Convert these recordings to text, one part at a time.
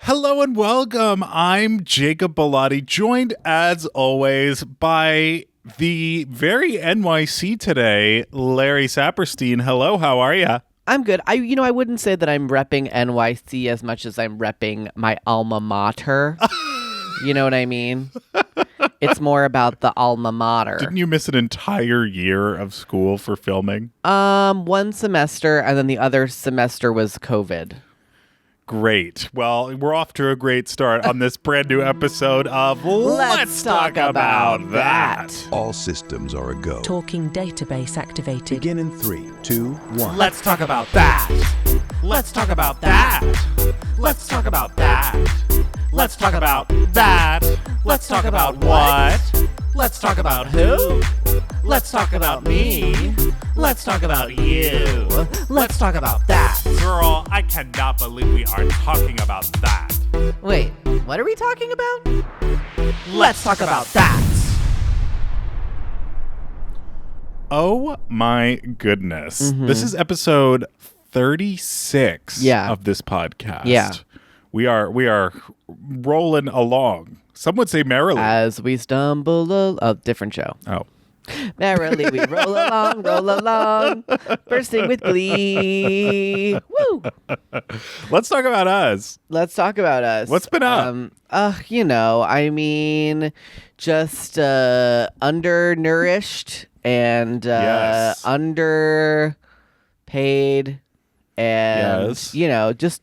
Hello and welcome. I'm Jacob Bellotti, joined as always by the very NYC today, Larry Saperstein. Hello, how are you? I'm good. I wouldn't say that I'm repping NYC as much as I'm repping my alma mater. You know what I mean? It's more about the alma mater. Didn't you miss an entire year of school for filming? One semester, and then the other semester was COVID. Great. Well, we're off to a great start on this brand new episode of Let's Talk About That. All systems are a go. Talking database activated. Begin in 3, 2, 1. Let's talk about that. Let's talk about that. Let's talk about that. Let's talk about that. Let's talk about what? Let's talk about who? Let's talk about me. Let's talk about you. Let's talk about that. Girl, I cannot believe we are talking about that. Wait, what are we talking about? Let's talk about that. Oh my goodness. Mm-hmm. This is episode 36 Yeah. of this podcast. Yeah. We are rolling along. Some would say merrily. As we stumble different show. Oh. Merrily we roll along, bursting with glee. Woo! Let's talk about us. Let's talk about us. What's been up? Just undernourished and Yes. underpaid and Yes.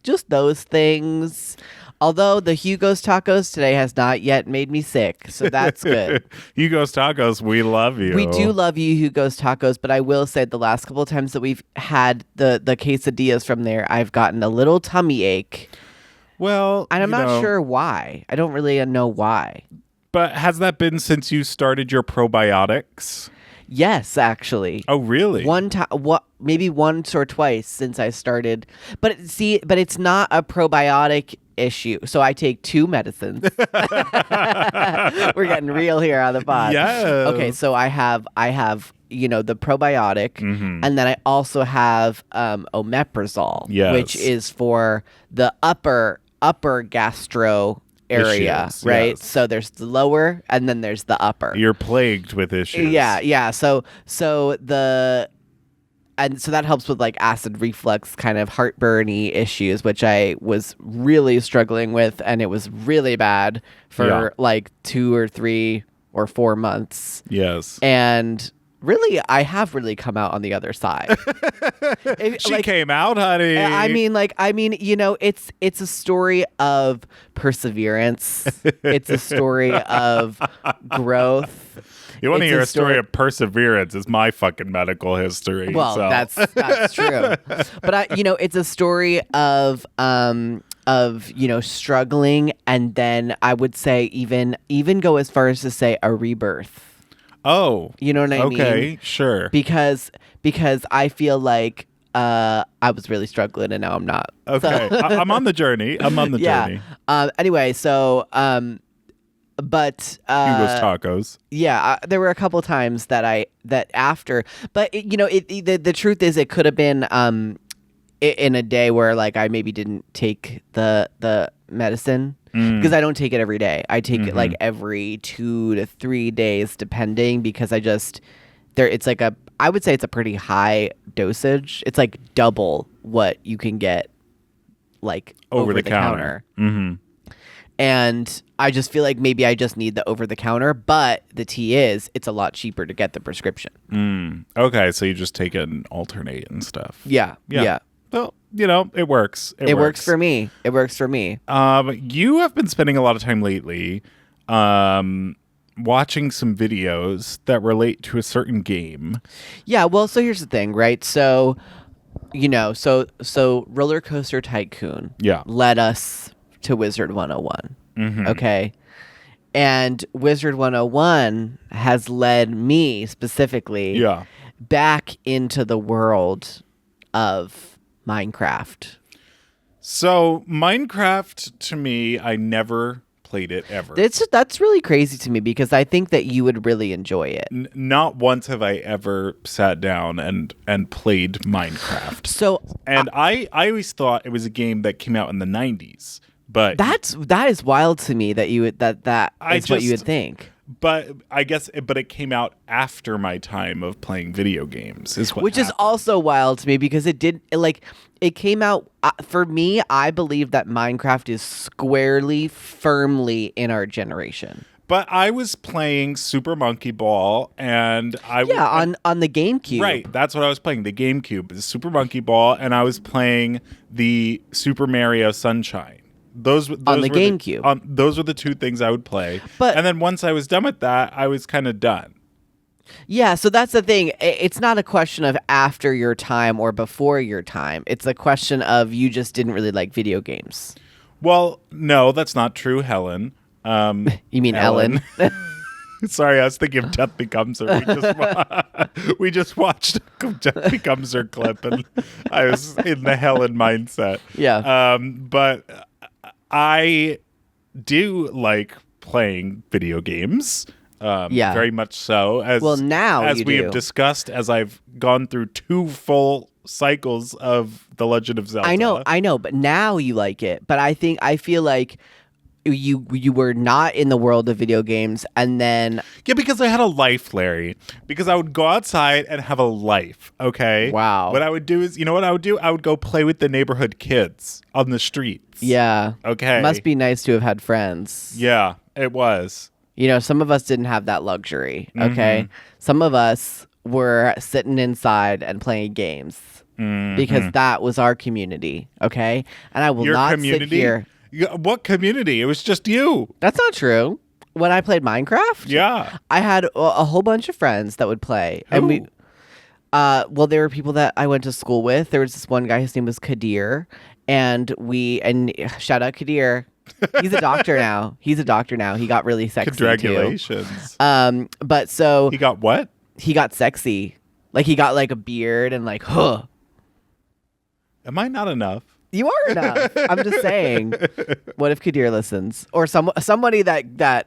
just those things. Although the Hugo's Tacos today has not yet made me sick, so that's good. Hugo's Tacos, we love you. We do love you, Hugo's Tacos, but I will say the last couple of times that we've had the quesadillas from there, I've gotten a little tummy ache. Well, And I'm not sure why. I don't really know why. But has that been since you started your probiotics? Yes, actually. Oh, really? One time, maybe once or twice since I started. But it's not a probiotic issue. So I take 2 medicines. We're getting real here on the pod. Yes. Okay, so I have the probiotic, and then I also have omeprazole, Yes. which is for the upper gastro area, Issues, right? yes. So there's the lower, and then there's the upper. You're plagued with issues. Yeah. So that helps with like acid reflux, kind of heartburny issues, which I was really struggling with, and it was really bad for like 2 or 3 or 4 months. Yes. And really, I have really come out on the other side. She came out, honey. It's a story of perseverance. It's a story of growth. You want to It's hear a a story story- of perseverance? It's my fucking medical history. Well, so. that's true. But it's a story of struggling, and then I would say even go as far as to say a rebirth. Oh. You know what I mean? Okay, sure. Because I feel like I was really struggling, and now I'm not. Okay. I'm on the journey. Yeah. Anyway, so but Hugo's Tacos. yeah, there were a couple times that after, but the truth is it could have been in a day where like I maybe didn't take the medicine, because I don't take it every day. I take it like every 2 to 3 days depending, because I would say it's a pretty high dosage. It's like double what you can get like over the counter. Mm-hmm. And I just feel like maybe I just need the over-the-counter, but the tea is it's a lot cheaper to get the prescription. Okay, so you just take it and alternate and stuff. Yeah. Well, it works. It works for me. It works for me. You have been spending a lot of time lately watching some videos that relate to a certain game. Yeah, well, so here's the thing, right? So, so Roller Coaster Tycoon led us to Wizard 101. Okay? And Wizard 101 has led me specifically back into the world of Minecraft. So Minecraft, to me, I never played it ever. That's really crazy to me, because I think that you would really enjoy it. Not once have I ever sat down and played Minecraft. So, and I always thought it was a game that came out in the 90s. But that is wild to me that you would that is what you would think. But I guess, it came out after my time of playing video games, Which is also wild to me because it came out for me. I believe that Minecraft is squarely, firmly in our generation. But I was playing Super Monkey Ball, and on the GameCube. Right, that's what I was playing, the GameCube, the Super Monkey Ball, and I was playing the Super Mario Sunshine. Those on the GameCube. Those were the two things I would play. And then once I was done with that, I was kind of done. Yeah, so that's the thing. It's not a question of after your time or before your time. It's a question of you just didn't really like video games. Well, no, that's not true, Helen. You mean Ellen? Sorry, I was thinking of Death Becomes Her. We just watched Death Becomes Her clip, and I was in the Helen mindset. Yeah. But I do like playing video games. Very much so. As we have discussed, as I've gone through 2 full cycles of The Legend of Zelda. I know, but now you like it. But I feel like you were not in the world of video games, and then because I had a life, Larry. Because I would go outside and have a life. Okay. Wow. What I would do is, you know what I would do? I would go play with the neighborhood kids on the streets. Yeah. Okay. Must be nice to have had friends. Yeah, it was. You know, some of us didn't have that luxury. Okay. Some of us were sitting inside and playing games because that was our community. Okay. And I will not sit here. What community? It was just you. That's not true. When I played Minecraft, yeah, I had a whole bunch of friends that would play. Who? And there were people that I went to school with. There was this one guy, his name was Kadir, and shout out Kadir. He's a doctor now. He got really sexy. Congratulations. Too. But so he got what? He got sexy. Like he got like a beard and like, huh. Am I not enough? You are enough. I'm just saying. What if Kadir listens, or somebody that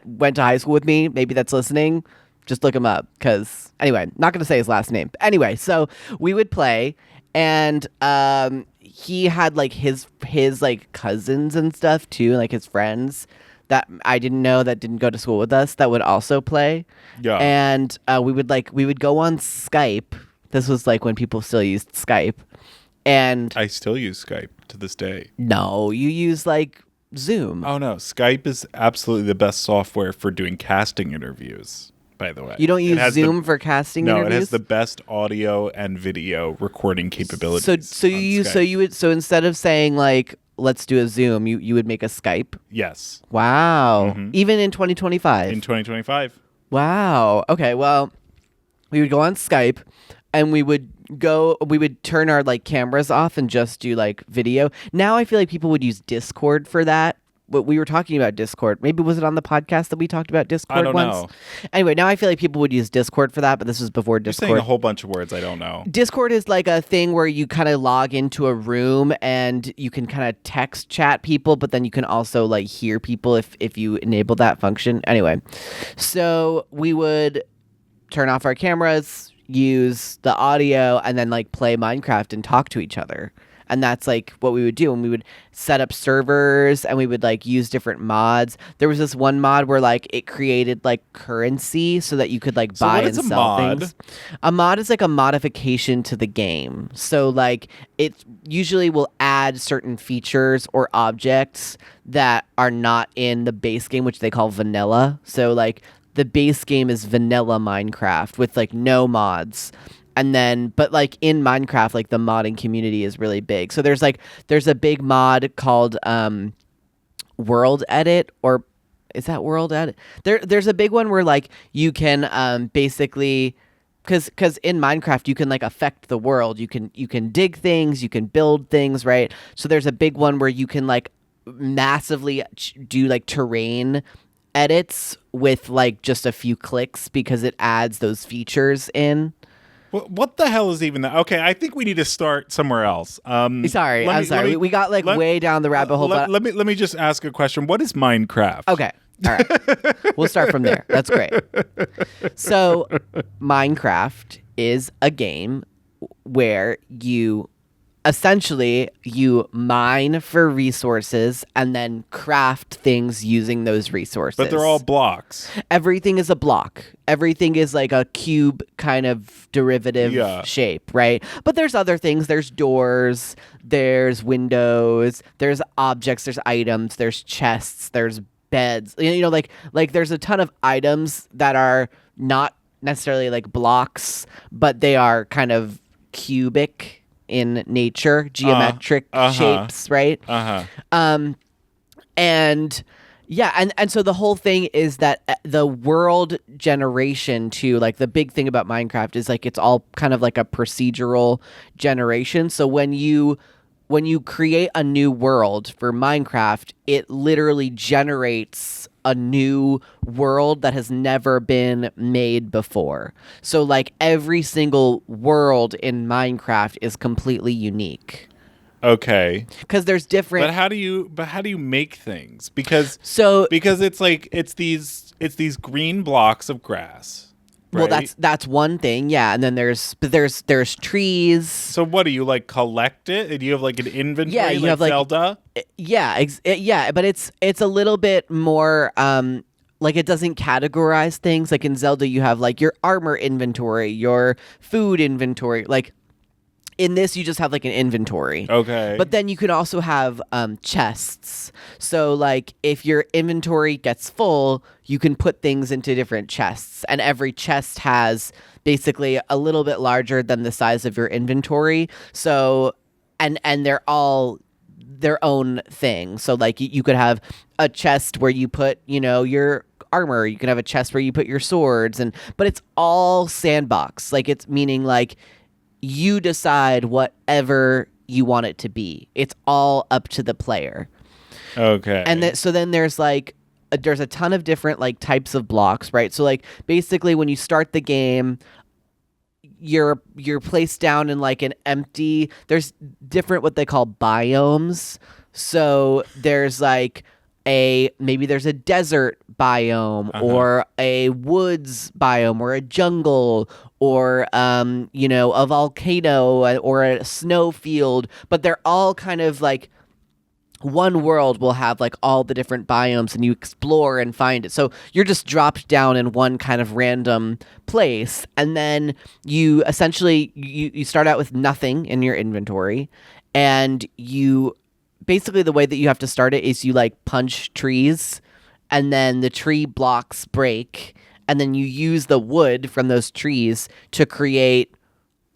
went to high school with me, maybe that's listening? Just look him up. Because anyway, not gonna say his last name. Anyway, so we would play, and he had like his like cousins and stuff too, like his friends that I didn't know that didn't go to school with us that would also play. Yeah. And we would go on Skype. This was like when people still used Skype. And I still use Skype to this day. No, you use like Zoom. Oh no, Skype is absolutely the best software for doing casting interviews, by the way. You don't use Zoom for casting interviews? No, it has the best audio and video recording capabilities. So instead of saying like let's do a Zoom, you would make a Skype? Yes. Wow. Even in 2025. In 2025. Wow. Okay, well, we would go on Skype and we would turn our like cameras off and just do like video. Now I feel like people would use Discord for that. But we were talking about Discord. Maybe was it on the podcast that we talked about Discord I don't once? know. Anyway, now I feel like people would use Discord for that, but this was before Discord. You're saying a whole bunch of words I don't know. Discord is like a thing where you kind of log into a room and you can kind of text chat people, but then you can also like hear people if you enable that function. Anyway, so we would turn off our cameras, use the audio, and then like play Minecraft and talk to each other. And that's like what we would do. And we would set up servers and we would like use different mods. There was this one mod where like it created like currency so that you could like buy and sell things. A mod is like a modification to the game. So like it usually will add certain features or objects that are not in the base game, which they call vanilla. So like the base game is vanilla Minecraft with like no mods. And then, but like in Minecraft, like the modding community is really big. So there's a big mod called World Edit, or is that World Edit? There's a big one where like you can basically, because in Minecraft you can like affect the world. You can dig things, you can build things, right? So there's a big one where you can like massively do like terrain edits with like just a few clicks because it adds those features in. What the hell is even that? Okay, I think we need to start somewhere else. I'm sorry. We got like way down the rabbit hole. Let me just ask a question. What is Minecraft? Okay. All right. We'll start from there. That's great. So Minecraft is a game where you essentially you mine for resources and then craft things using those resources. But they're all blocks. Everything is a block. Everything is like a cube kind of derivative shape, right? But there's other things. There's doors, there's windows, there's objects, there's items, there's chests, there's beds. You know, like there's a ton of items that are not necessarily like blocks, but they are kind of cubic in nature, geometric shapes, right? And yeah, and so the whole thing is that the world generation too, like the big thing about Minecraft is like it's all kind of like a procedural generation. So when you create a new world for Minecraft, it literally generates a new world that has never been made before. So like every single world in Minecraft is completely unique. Okay. Because there's different. But how do you make things? Because it's these green blocks of grass. Right? Well, that's one thing, yeah. And then there's trees. So what do you like collect it? Do you have like an inventory? Yeah, you like have like Zelda. Yeah, but it's a little bit more like it doesn't categorize things. Like in Zelda, you have like your armor inventory, your food inventory. Like in this, you just have like an inventory. Okay. But then you can also have chests. So like if your inventory gets full, you can put things into different chests. And every chest has basically a little bit larger than the size of your inventory. So, and they're all their own thing. So like you could have a chest where you put, your armor. You can have a chest where you put your swords. But it's all sandbox. Like it's meaning like you decide whatever you want it to be. It's all up to the player. Okay. And so then there's like there's a ton of different like types of blocks, right? So like basically when you start the game, you're placed down in like an empty. There's different what they call biomes. So there's like maybe there's a desert biome or a woods biome or a jungle or a volcano or a snow field, but they're all kind of like one world will have like all the different biomes and you explore and find it. So you're just dropped down in one kind of random place, and then you essentially you start out with nothing in your inventory, and you basically the way that you have to start it is you like punch trees, and then the tree blocks break, and then you use the wood from those trees to create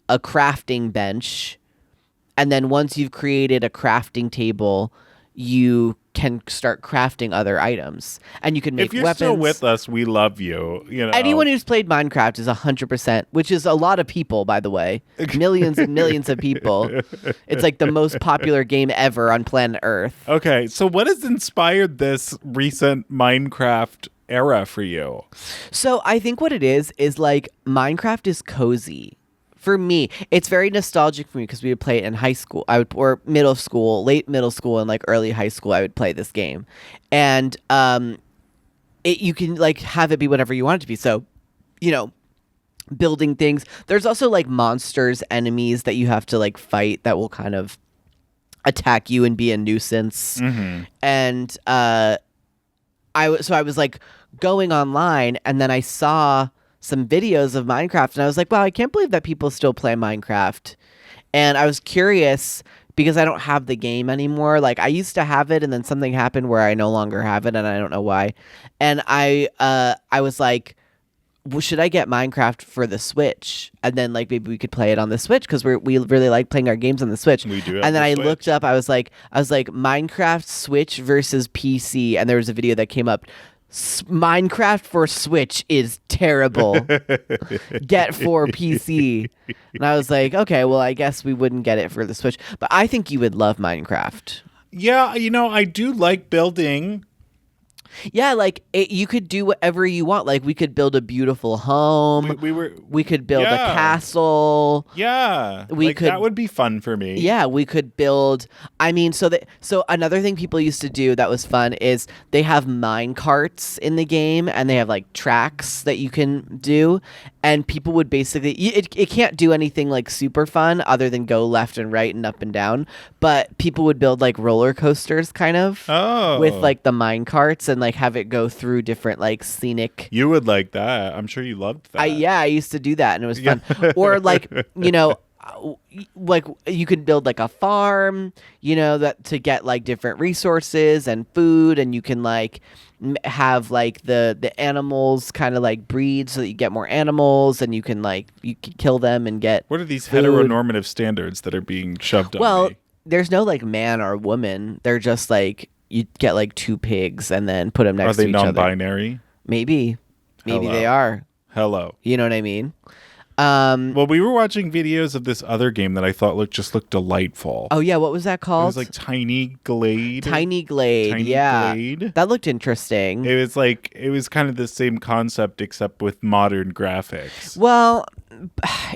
a crafting bench. And then once you've created a crafting table, you can start crafting other items, and you can make weapons. If you're still with us, we love you. Anyone who's played Minecraft is 100%, which is a lot of people, by the way. Millions and millions of people. It's like the most popular game ever on planet Earth. Okay, so what has inspired this recent Minecraft era for you? So I think what it is like Minecraft is cozy. For me, it's very nostalgic for me because we would play it in high school. Or middle school, late middle school, and like early high school. I would play this game, and you can like have it be whatever you want it to be. So, building things. There's also like monsters, enemies that you have to like fight that will kind of attack you and be a nuisance. Mm-hmm. And I was like going online, and then I saw some videos of Minecraft, and I was like, wow, I can't believe that people still play Minecraft. And I was curious because I don't have the game anymore. Like I used to have it, and then something happened where I no longer have it, and I don't know why. And I was like, well, should I get Minecraft for the Switch? And then like maybe we could play it on the Switch because we really like playing our games on the Switch. We do. And then I looked up. I was like Minecraft Switch versus PC, and there was a video that came up. Minecraft for Switch is terrible. Get for PC. And I was like, okay, well, I guess we wouldn't get it for the Switch. But I think you would love Minecraft. Yeah, I do like building. Yeah, like you could do whatever you want. Like we could build a beautiful home. We could build a castle. Yeah, that would be fun for me. Yeah, we could build. I mean, so another thing people used to do that was fun is they have mine carts in the game, and they have like tracks that you can do, and people would basically it can't do anything like super fun other than go left and right and up and down, but people would build like roller coasters kind of with like the mine carts and like have it go through different like scenic. You would like that. I'm sure you loved that. I used to do that and it was fun. Or like, like you could build like a farm, that to get like different resources and food, and you can like have like the animals kind of like breed so that you get more animals, and you can kill them and get. What are these food. Heteronormative standards that are being shoved on me? Well, there's no like man or woman. They're just like you get like two pigs and then put them next to each other. Are they non-binary? Maybe they are. Hello. You know what I mean? Well, we were watching videos of this other game that I thought looked delightful. Oh yeah, what was that called? It was like Tiny Glade. Tiny Glade. That looked interesting. It was kind of the same concept except with modern graphics. Well,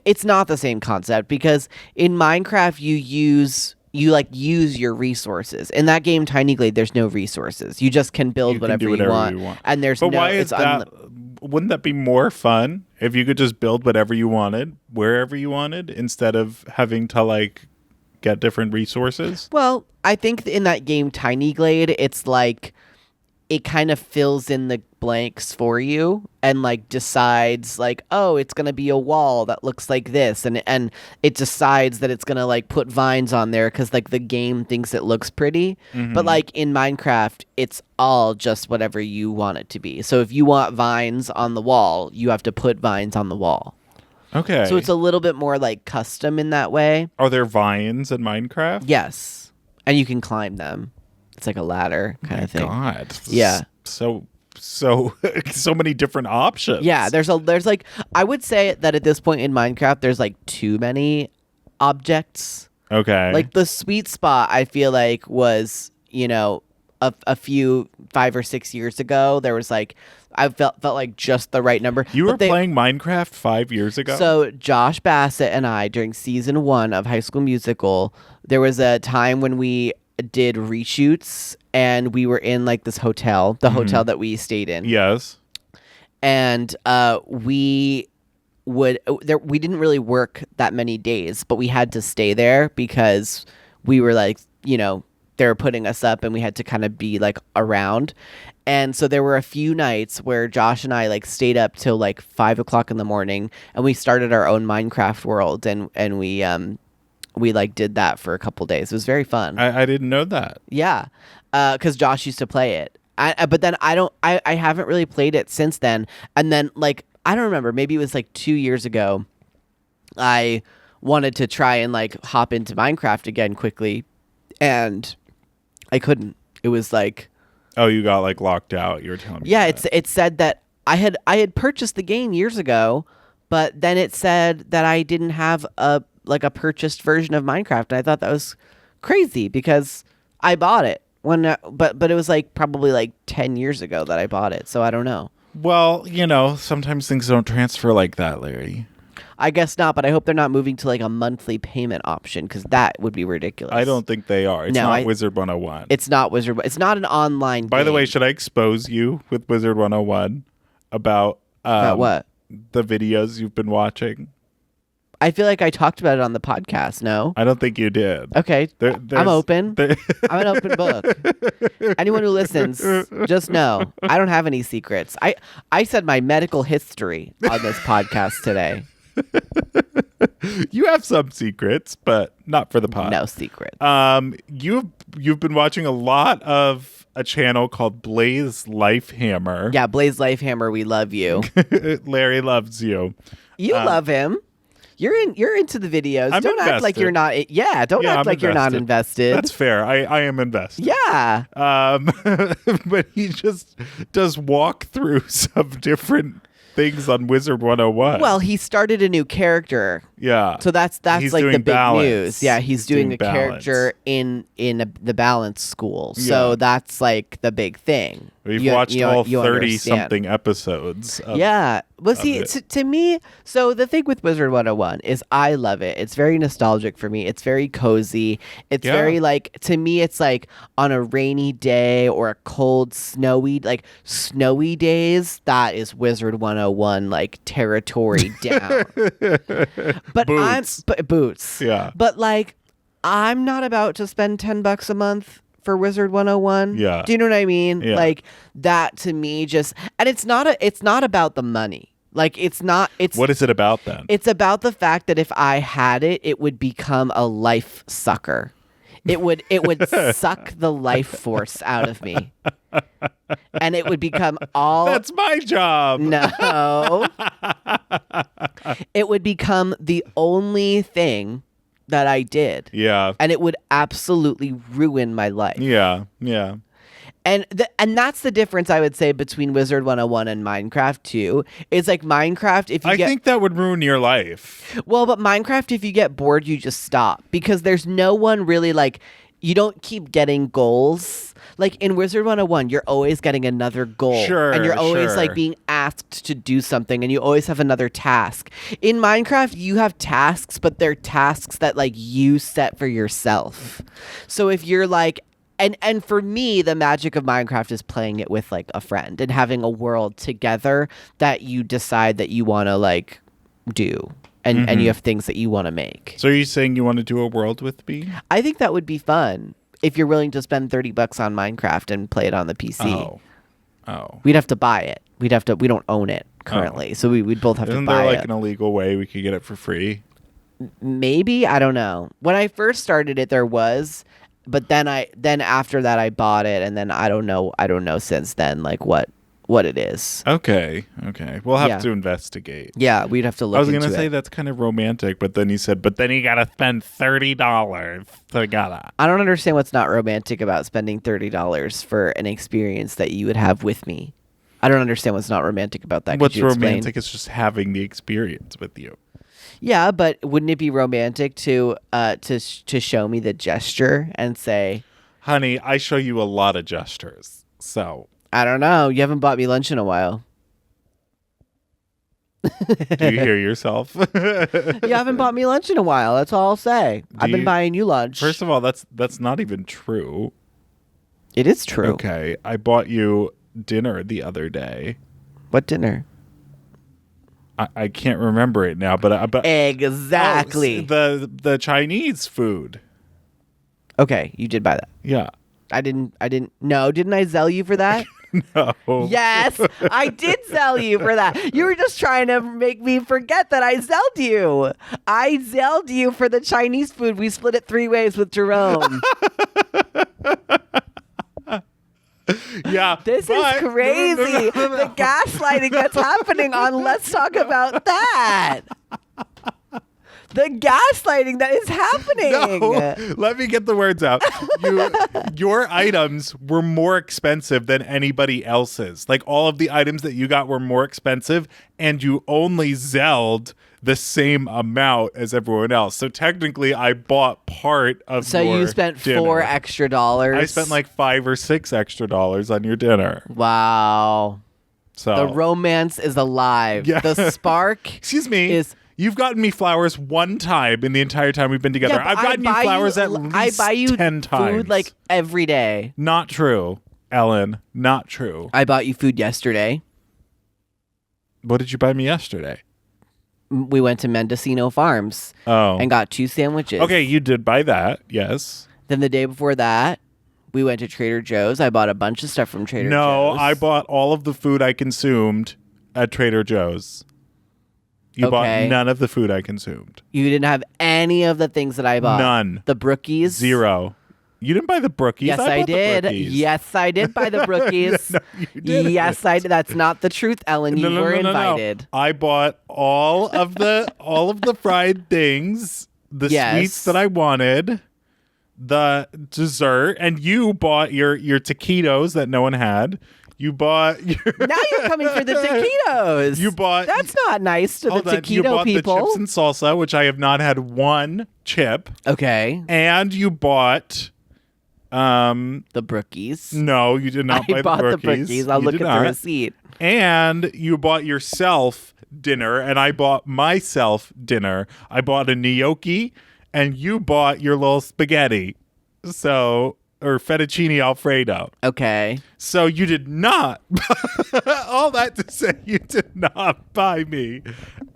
it's not the same concept because in Minecraft you use your resources. In that game, Tiny Glade, there's no resources. You just can build whatever you want. And there's but why is that? Wouldn't that be more fun if you could just build whatever you wanted, wherever you wanted, instead of having to like get different resources? Well, I think in that game, Tiny Glade, it's like it kind of fills in the blanks for you and like decides like, oh, it's going to be a wall that looks like this. And it decides that it's going to like put vines on there because like the game thinks it looks pretty. Mm-hmm. But like in Minecraft, it's all just whatever you want it to be. So if you want vines on the wall, you have to put vines on the wall. Okay. So it's a little bit more like custom in that way. Are there vines in Minecraft? Yes. And you can climb them. It's like a ladder kind of thing. God. Yeah. So many different options. Yeah, there's like I would say that at this point in Minecraft there's like too many objects. Okay. Like the sweet spot I feel like was, a few 5 or 6 years ago. There was like I felt like just the right number. You were playing Minecraft 5 years ago? So Josh Bassett and I during season 1 of High School Musical, there was a time when we did reshoots and we were in like this hotel, the hotel that we stayed in. Yes. And we didn't really work that many days, but we had to stay there because we were like, they were putting us up and we had to kind of be like around. And so there were a few nights where Josh and I like stayed up till like 5 o'clock in the morning and we started our own Minecraft world and we like did that for a couple days. It was very fun. I didn't know that. Yeah. Because Josh used to play it. But then I haven't really played it since then. And then like, I don't remember, maybe it was like 2 years ago, I wanted to try and like hop into Minecraft again quickly. And I couldn't. It was like... Oh, you got like locked out. You were telling me. Yeah, it said that I had purchased the game years ago, but then it said that I didn't have a purchased version of Minecraft, and I thought that was crazy because I bought it but it was like probably like 10 years ago that I bought it, so I don't know. Well, sometimes things don't transfer like that, Larry. I guess not, but I hope they're not moving to like a monthly payment option because that would be ridiculous. I don't think they are. It's not Wizard 101. It's not Wizard. It's not an online game. By the way, should I expose you with Wizard 101 about what? The videos you've been watching? I feel like I talked about it on the podcast, no? I don't think you did. Okay. I'm open. I'm an open book. Anyone who listens, just know, I don't have any secrets. I said my medical history on this podcast today. You have some secrets, but not for the pod. No secrets. You've been watching a lot of a channel called Blaze Lifehammer. Yeah, Blaze Lifehammer, we love you. Larry loves you. You love him. You're into the videos. I'm don't invested. Act like you're not. Yeah, don't act like you're not invested. That's fair. I am invested. Yeah. But he just does walkthroughs of different things on Wizard 101. Well, he started a new character Yeah. So that's He's like the doing big balance. news. Yeah, he's doing a balance. character in the balance school. So Yeah. that's like the big thing. We've You- watched you all you understand. 30-something episodes. Yeah. Well, see, it. to me, so the thing with Wizard 101 is I love it. It's very nostalgic for me. It's very cozy. It's Yeah. very like, to me, it's like on a rainy day or a cold, snowy days. That is Wizard 101, like territory down. But Boots. Boots. Yeah. But like, I'm not about to spend $10 a month for Wizard 101. Yeah. Do you know what I mean? Yeah. Like that to me just, and it's not about the money. Like it's What is it about then? it's about the fact that if I had it, it would become a life sucker. It would suck the life force out of me. And it would become all That's my job. No. It would become the only thing that I did. Yeah. And it would absolutely ruin my life. Yeah. Yeah. And that's the difference I would say between Wizard 101 and Minecraft too. It's like Minecraft, if you I think that would ruin your life. well, but Minecraft, if you get bored, you just stop because there's no one really like, you don't keep getting goals. Like in Wizard 101, you're always getting another goal. Sure, and you're always sure. like being asked to do something and you always have another task. In Minecraft, you have tasks, but they're tasks that like you set for yourself. So if you're like, and for me, the magic of Minecraft is playing it with like a friend and having a world together that you decide that you want to like do. And you have things that you want to make. So are you saying you want to do a world with me? I think that would be fun if you're willing to spend $30 on Minecraft and play it on the PC. Oh. We'd have to buy it. We don't own it currently, so we'd both have Isn't to buy there like it. an illegal way we could get it for free? Maybe, I don't know. When I first started it, there was, but then after that I bought it, and then I don't know since then like what it is. Okay. We'll have Yeah. to investigate. Yeah, we'd have to look. I was into gonna say it. that's kind of romantic, but then you said, but then you gotta spend $30 to get it. I don't understand what's not romantic about spending $30 for an experience that you would have with me. I don't understand what's not romantic about that. Could What's you explain? romantic is just having the experience with you. Yeah, but wouldn't it be romantic to show me the gesture and say, Honey, I show you a lot of gestures. So I don't know, you haven't bought me lunch in a while. do you hear yourself? You haven't bought me lunch in a while. That's all I'll say. I've been you- buying you lunch. First of all, that's not even true. It is true. Okay. I bought you dinner the other day. What dinner? I can't remember it now, but Exactly. the Chinese food. Okay, you did buy that. Yeah. I didn't. No, didn't I sell you for that? No. Yes, I did sell you for that. You were just trying to make me forget that I sold you. I sold you for the Chinese food. We split it 3 ways with Jerome. Yeah. This is but- crazy. The gaslighting that's happening on Let's Talk About That. The gaslighting that is happening. No, let me get the words out. Your items were more expensive than anybody else's. Like all of the items that you got were more expensive, and you only Zelled the same amount as everyone else. So technically, I bought part of. So your you spent dinner. $4 extra. I spent like $5 or $6 extra on your dinner. Wow. So The romance is alive. Yeah. The spark. excuse me. is- You've gotten me flowers one time in the entire time we've been together. Yeah, but I've gotten you buy flowers at I least buy you 10 times. food like every day. Not true, Ellen. Not true. I bought you food yesterday. What did you buy me yesterday? We went to Mendocino Farms Oh. and got 2 sandwiches. Okay, you did buy that. Yes. Then the day before that, we went to Trader Joe's. I bought a bunch of stuff from Trader No, Joe's. I bought all of the food I consumed at Trader Joe's. You Okay. bought none of the food I consumed. You didn't have any of the things that I bought. None. The Brookies. 0. You didn't buy the Brookies. Yes, I I bought the did. Brookies. Yes, I did buy the Brookies. No, you didn't. Yes, I did. That's not the truth, Ellen. You were No. invited. I bought all of the fried things, the Yes. sweets that I wanted, the dessert, and you bought your taquitos that no one had. You bought your Now you're coming for the taquitos. You bought- That's not nice to the Hold on, you taquito bought people. the chips and salsa, which I have not had one chip, Okay. and you bought The Brookies. no, you did not buy I bought the the Brookies. Brookies. I'll You look did at not. the receipt. And you bought yourself dinner, and I bought myself dinner. I bought a gnocchi, and you bought your little spaghetti. So, or fettuccine Alfredo. Okay. So you did not, all that to say, you did not buy me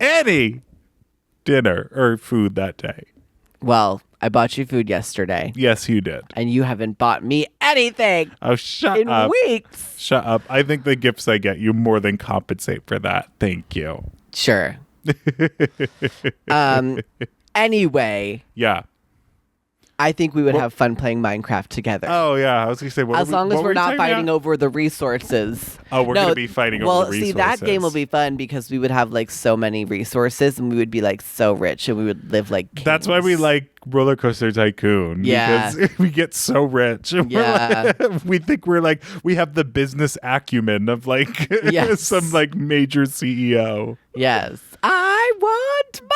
any dinner or food that day. Well, I bought you food yesterday, Yes, you did. and you haven't bought me anything Oh, shut in up. weeks. Shut up. I think the gifts I get you more than compensate for that. Thank you. Sure. Anyway, Yeah. I think we would have fun playing Minecraft together. Oh, yeah. I was going to say, what as long as we're not fighting over the resources. Oh, we're going to be fighting over the resources. See, that game will be fun because we would have like so many resources and we would be like so rich and we would live like kings. That's why we like Roller Coaster Tycoon. Yeah. Because we get so rich. We're Yeah. like- we think we're like, we have the business acumen of like Yes. some like major CEO. Yes. I want money.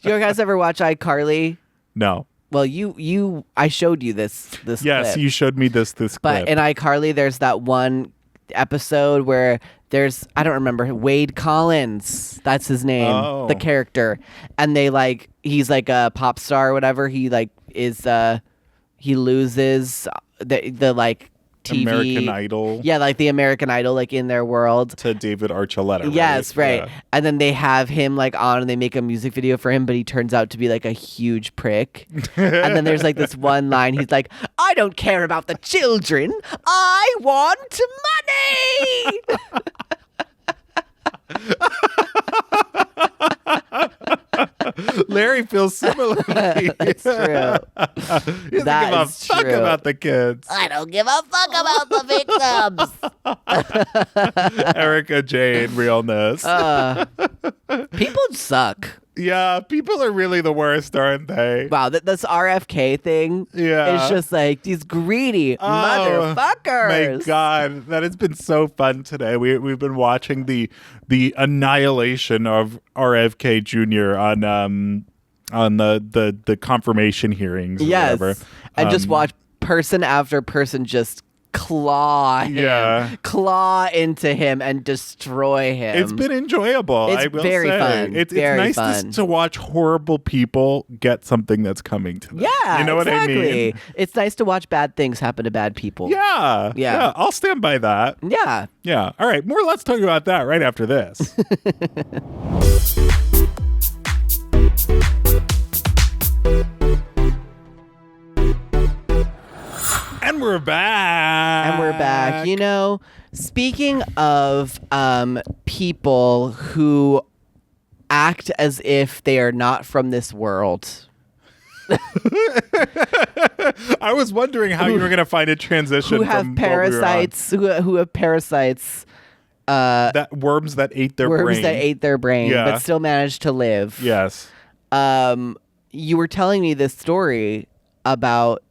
You guys ever watch iCarly? No. Well, I showed you this Yes, clip. you showed me this clip. But in iCarly, there's that one episode where there's, I don't remember, Wade Collins. That's his name, Oh. the character. And they like, he's like a pop star or whatever. He like is, he loses the like TV. American Idol. Yeah, like the American Idol, like in their world. To David Archuleta. Yes, right. Yeah. And then they have him like on and they make a music video for him, but he turns out to be like a huge prick. And then there's like this one line, he's like, I don't care about the children. I want money. Larry feels similarly. That's true. He doesn't That give a is fuck true. about the kids. I don't give a fuck about the victims. Erica Jane realness. People suck. Yeah, people are really the worst, aren't they? Wow, this RFK thing Yeah. is just like these greedy Oh, motherfuckers. My God, that has been so fun today. We've been watching the annihilation of RFK Jr. on the confirmation hearings. Or Yes. whatever. And just watch person after person just claw him, Yeah. claw into him and destroy him. It's been enjoyable. It's I will very say. fun. It's Very nice fun. to watch horrible people get something that's coming to them. Yeah, you know exactly. what I mean. It's nice to watch bad things happen to bad people. Yeah, Yeah. I'll stand by that. Yeah. Yeah. All right. More. Let's talk about that right after this. And we're back. And we're back. You know, speaking of people who act as if they are not from this world. I was wondering how you were going to find a transition Who have from what we were on. parasites, who have parasites, That worms that ate their worms brain. that ate their brain, Yeah. but still managed to live. Yes. You were telling me this story about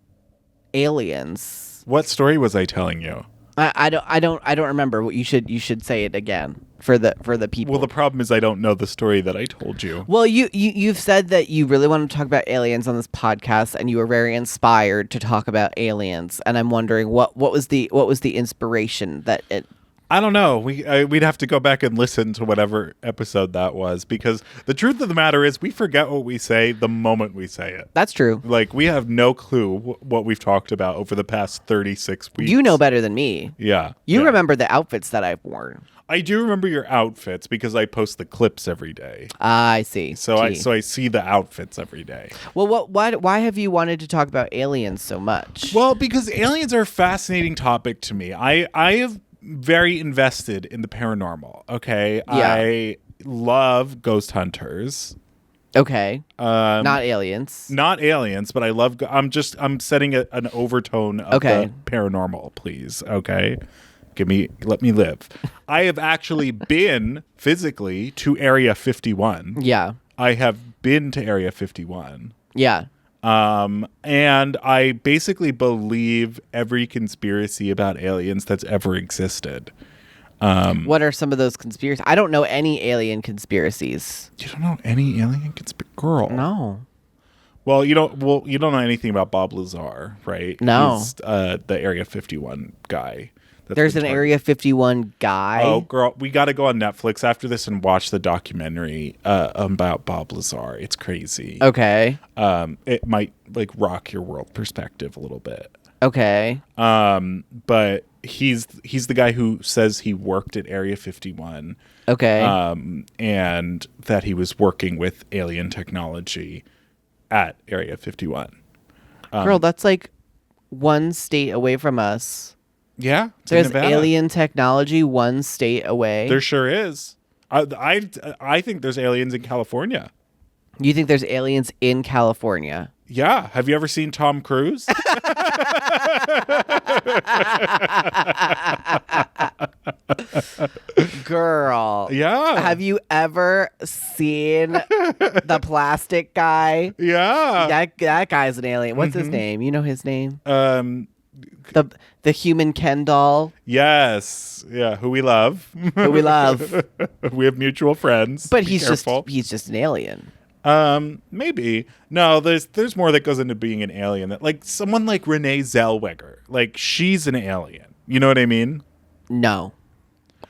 aliens. What story was I telling you? I don't remember. What you should say it again for the people. Well, the problem is I don't know the story that I told you. Well, you've said that you really want to talk about aliens on this podcast, and you were very inspired to talk about aliens. And I'm wondering what was the inspiration that it. I don't know. We'd have to go back and listen to whatever episode that was, because the truth of the matter is we forget what we say the moment we say it. That's true. Like, we have no clue what we've talked about over the past 36 weeks. You know better than me. Yeah. You yeah. remember the outfits that I've worn. I do remember your outfits because I post the clips every day. I see. So I see the outfits every day. Well, why have you wanted to talk about aliens so much? Well, because aliens are a fascinating topic to me. I have very invested in the paranormal. Okay. Yeah. I love ghost hunters. Okay. Not aliens. Not aliens, but I love. I'm setting an overtone of Okay. the paranormal, please. Okay, let me live. I have actually been physically to Area 51. Yeah. I have been to Area 51. Yeah. And I basically believe every conspiracy about aliens that's ever existed. What are some of those conspiracies? I don't know any alien conspiracies. You don't know any alien conspiracy? Girl. No. Well, you don't know anything about Bob Lazar, right? No. He's the Area 51 guy. There's an Area 51 guy. Oh, girl, we got to go on Netflix after this and watch the documentary about Bob Lazar. It's crazy. Okay. It might like rock your world perspective a little bit. Okay. But he's the guy who says he worked at Area 51. Okay. And that he was working with alien technology at Area 51. Girl, that's like one state away from us. Yeah, it's in There's Nevada. alien technology one state away. There sure is. I think there's aliens in California. You think there's aliens in California? Yeah. Have you ever seen Tom Cruise? Girl. Yeah. Have you ever seen the plastic guy? Yeah. That guy's an alien. What's his name? You know his name? The human Ken doll Yes. Yeah. Who we love. who we love. We have mutual friends. But Be he's careful. just an alien. Maybe. No, there's more that goes into being an alien. That like someone like Renee Zellweger. Like she's an alien. You know what I mean? No.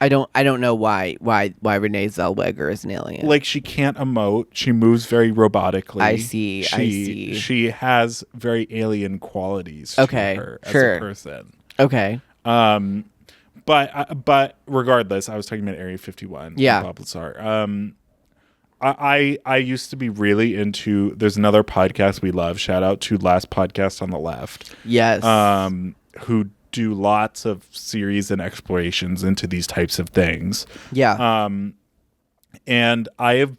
I don't know why Renee Zellweger is an alien. Like she can't emote. She moves very robotically. I see. She has very alien qualities Okay, to her sure. as a person. Okay. But regardless, I was talking about Area 51. Yeah. And Bob Lazar. I used to be really into. There's another podcast we love. Shout out to Last Podcast on the Left. Yes. Who do lots of series and explorations into these types of things. Yeah. And I've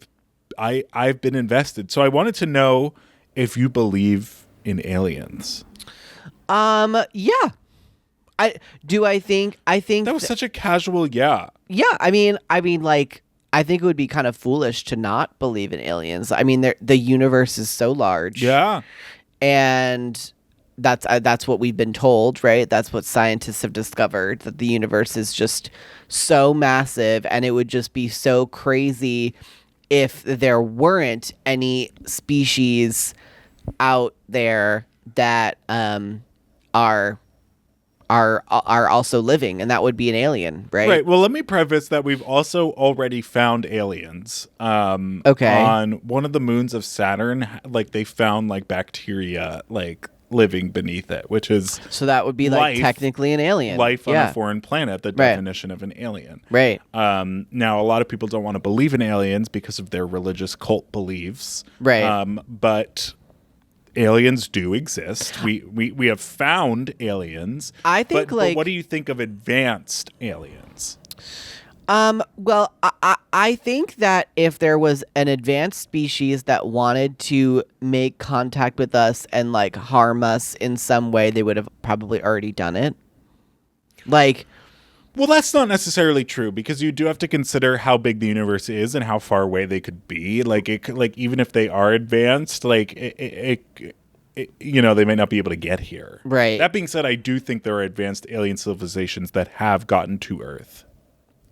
been invested. So I wanted to know if you believe in aliens. Yeah. I think That was such a casual yeah. yeah, I mean like I think it would be kind of foolish to not believe in aliens. I mean the universe is so large. Yeah. And that's what we've been told, right? That's what scientists have discovered, that the universe is just so massive, and it would just be so crazy if there weren't any species out there that are also living, and that would be an alien, right? Right. Well, let me preface that we've also already found aliens. Okay. On one of the moons of Saturn, like they found like bacteria like living beneath it, which is So that would be like technically an alien. life on Yeah. a foreign planet, the Right. definition of an alien. Right. Now, a lot of people don't want to believe in aliens because of their religious cult beliefs. Right. But aliens do exist. We have found aliens. I think, but like- what do you think of advanced aliens? Well, I think that if there was an advanced species that wanted to make contact with us and like harm us in some way, they would have probably already done it. Like, Well, that's not necessarily true because you do have to consider how big the universe is and how far away they could be. Like, even if they are advanced, like it you know, they may not be able to get here. Right. That being said, I do think there are advanced alien civilizations that have gotten to Earth.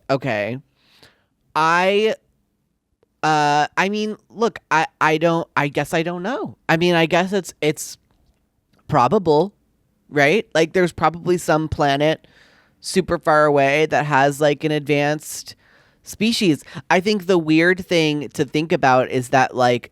okay. I mean, look, I guess I don't know. I mean, I guess it's probable, right? Like there's probably some planet super far away that has like an advanced species. I think the weird thing to think about is that like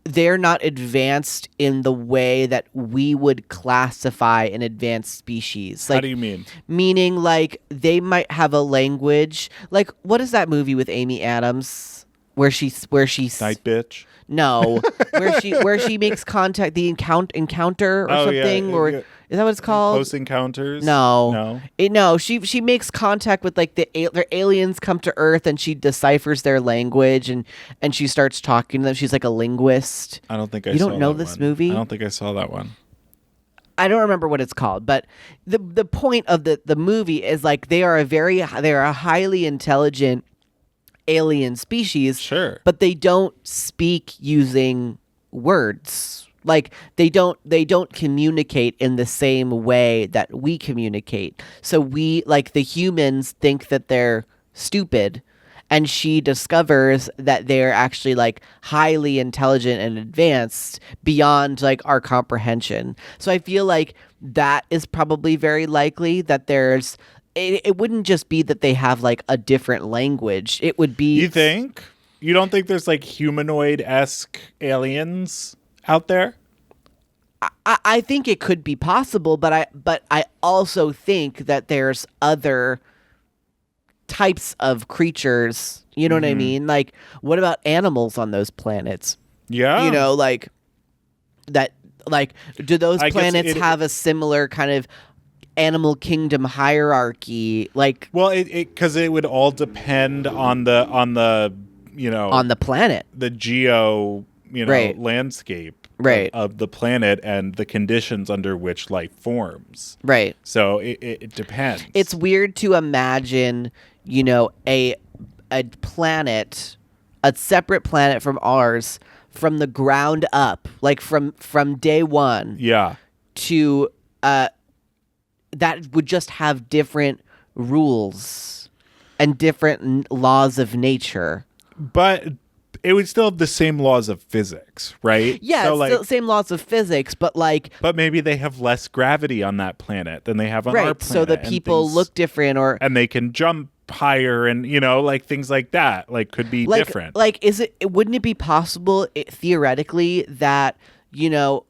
they're not advanced in the way that we would classify an advanced species. Like, How do you mean? meaning like they might have a language. Like what is that movie with Amy Adams where she's Night bitch? no, where she makes contact, the encounter or Oh, yeah, something, or yeah. is that what it's called? Close Encounters? No, No. She makes contact with like their aliens come to Earth, and she deciphers their language, and she starts talking to them. She's like a linguist. I don't think I You saw don't know that this one. movie? I don't think I saw that one. I don't remember what it's called, but the point of the movie is like they're a highly intelligent alien species. Sure. But they don't speak using words. Like they don't communicate in the same way that we communicate. So we, like, the humans think that they're stupid, and she discovers that they're actually like highly intelligent and advanced beyond like our comprehension. So I feel like that is probably very likely that there's it wouldn't just be that they have like a different language. It would be. You think? You don't think there's like humanoid-esque aliens out there? I think it could be possible, but I also think that there's other types of creatures. You know what I mean? Like, what about animals on those planets? Yeah. You know, like that. Like, do those I guess planets have a similar kind of animal kingdom hierarchy? Like, Well, because it would all depend on the you know, on the planet, the geo, you know, Right. landscape Right. of the planet and the conditions under which life forms. right? So it depends. It's weird to imagine, you know, a planet, a separate planet from ours, from the ground up, like from day one, yeah. to that would just have different rules and different laws of nature. But it would still have the same laws of physics, right? Yeah, So, it's like, still same laws of physics, but like, but maybe they have less gravity on that planet than they have on our right, planet. so the and people things- look different, or and they can jump higher, and you know, like things like that, like could be like, different. Like, wouldn't it be possible, theoretically, that, you know,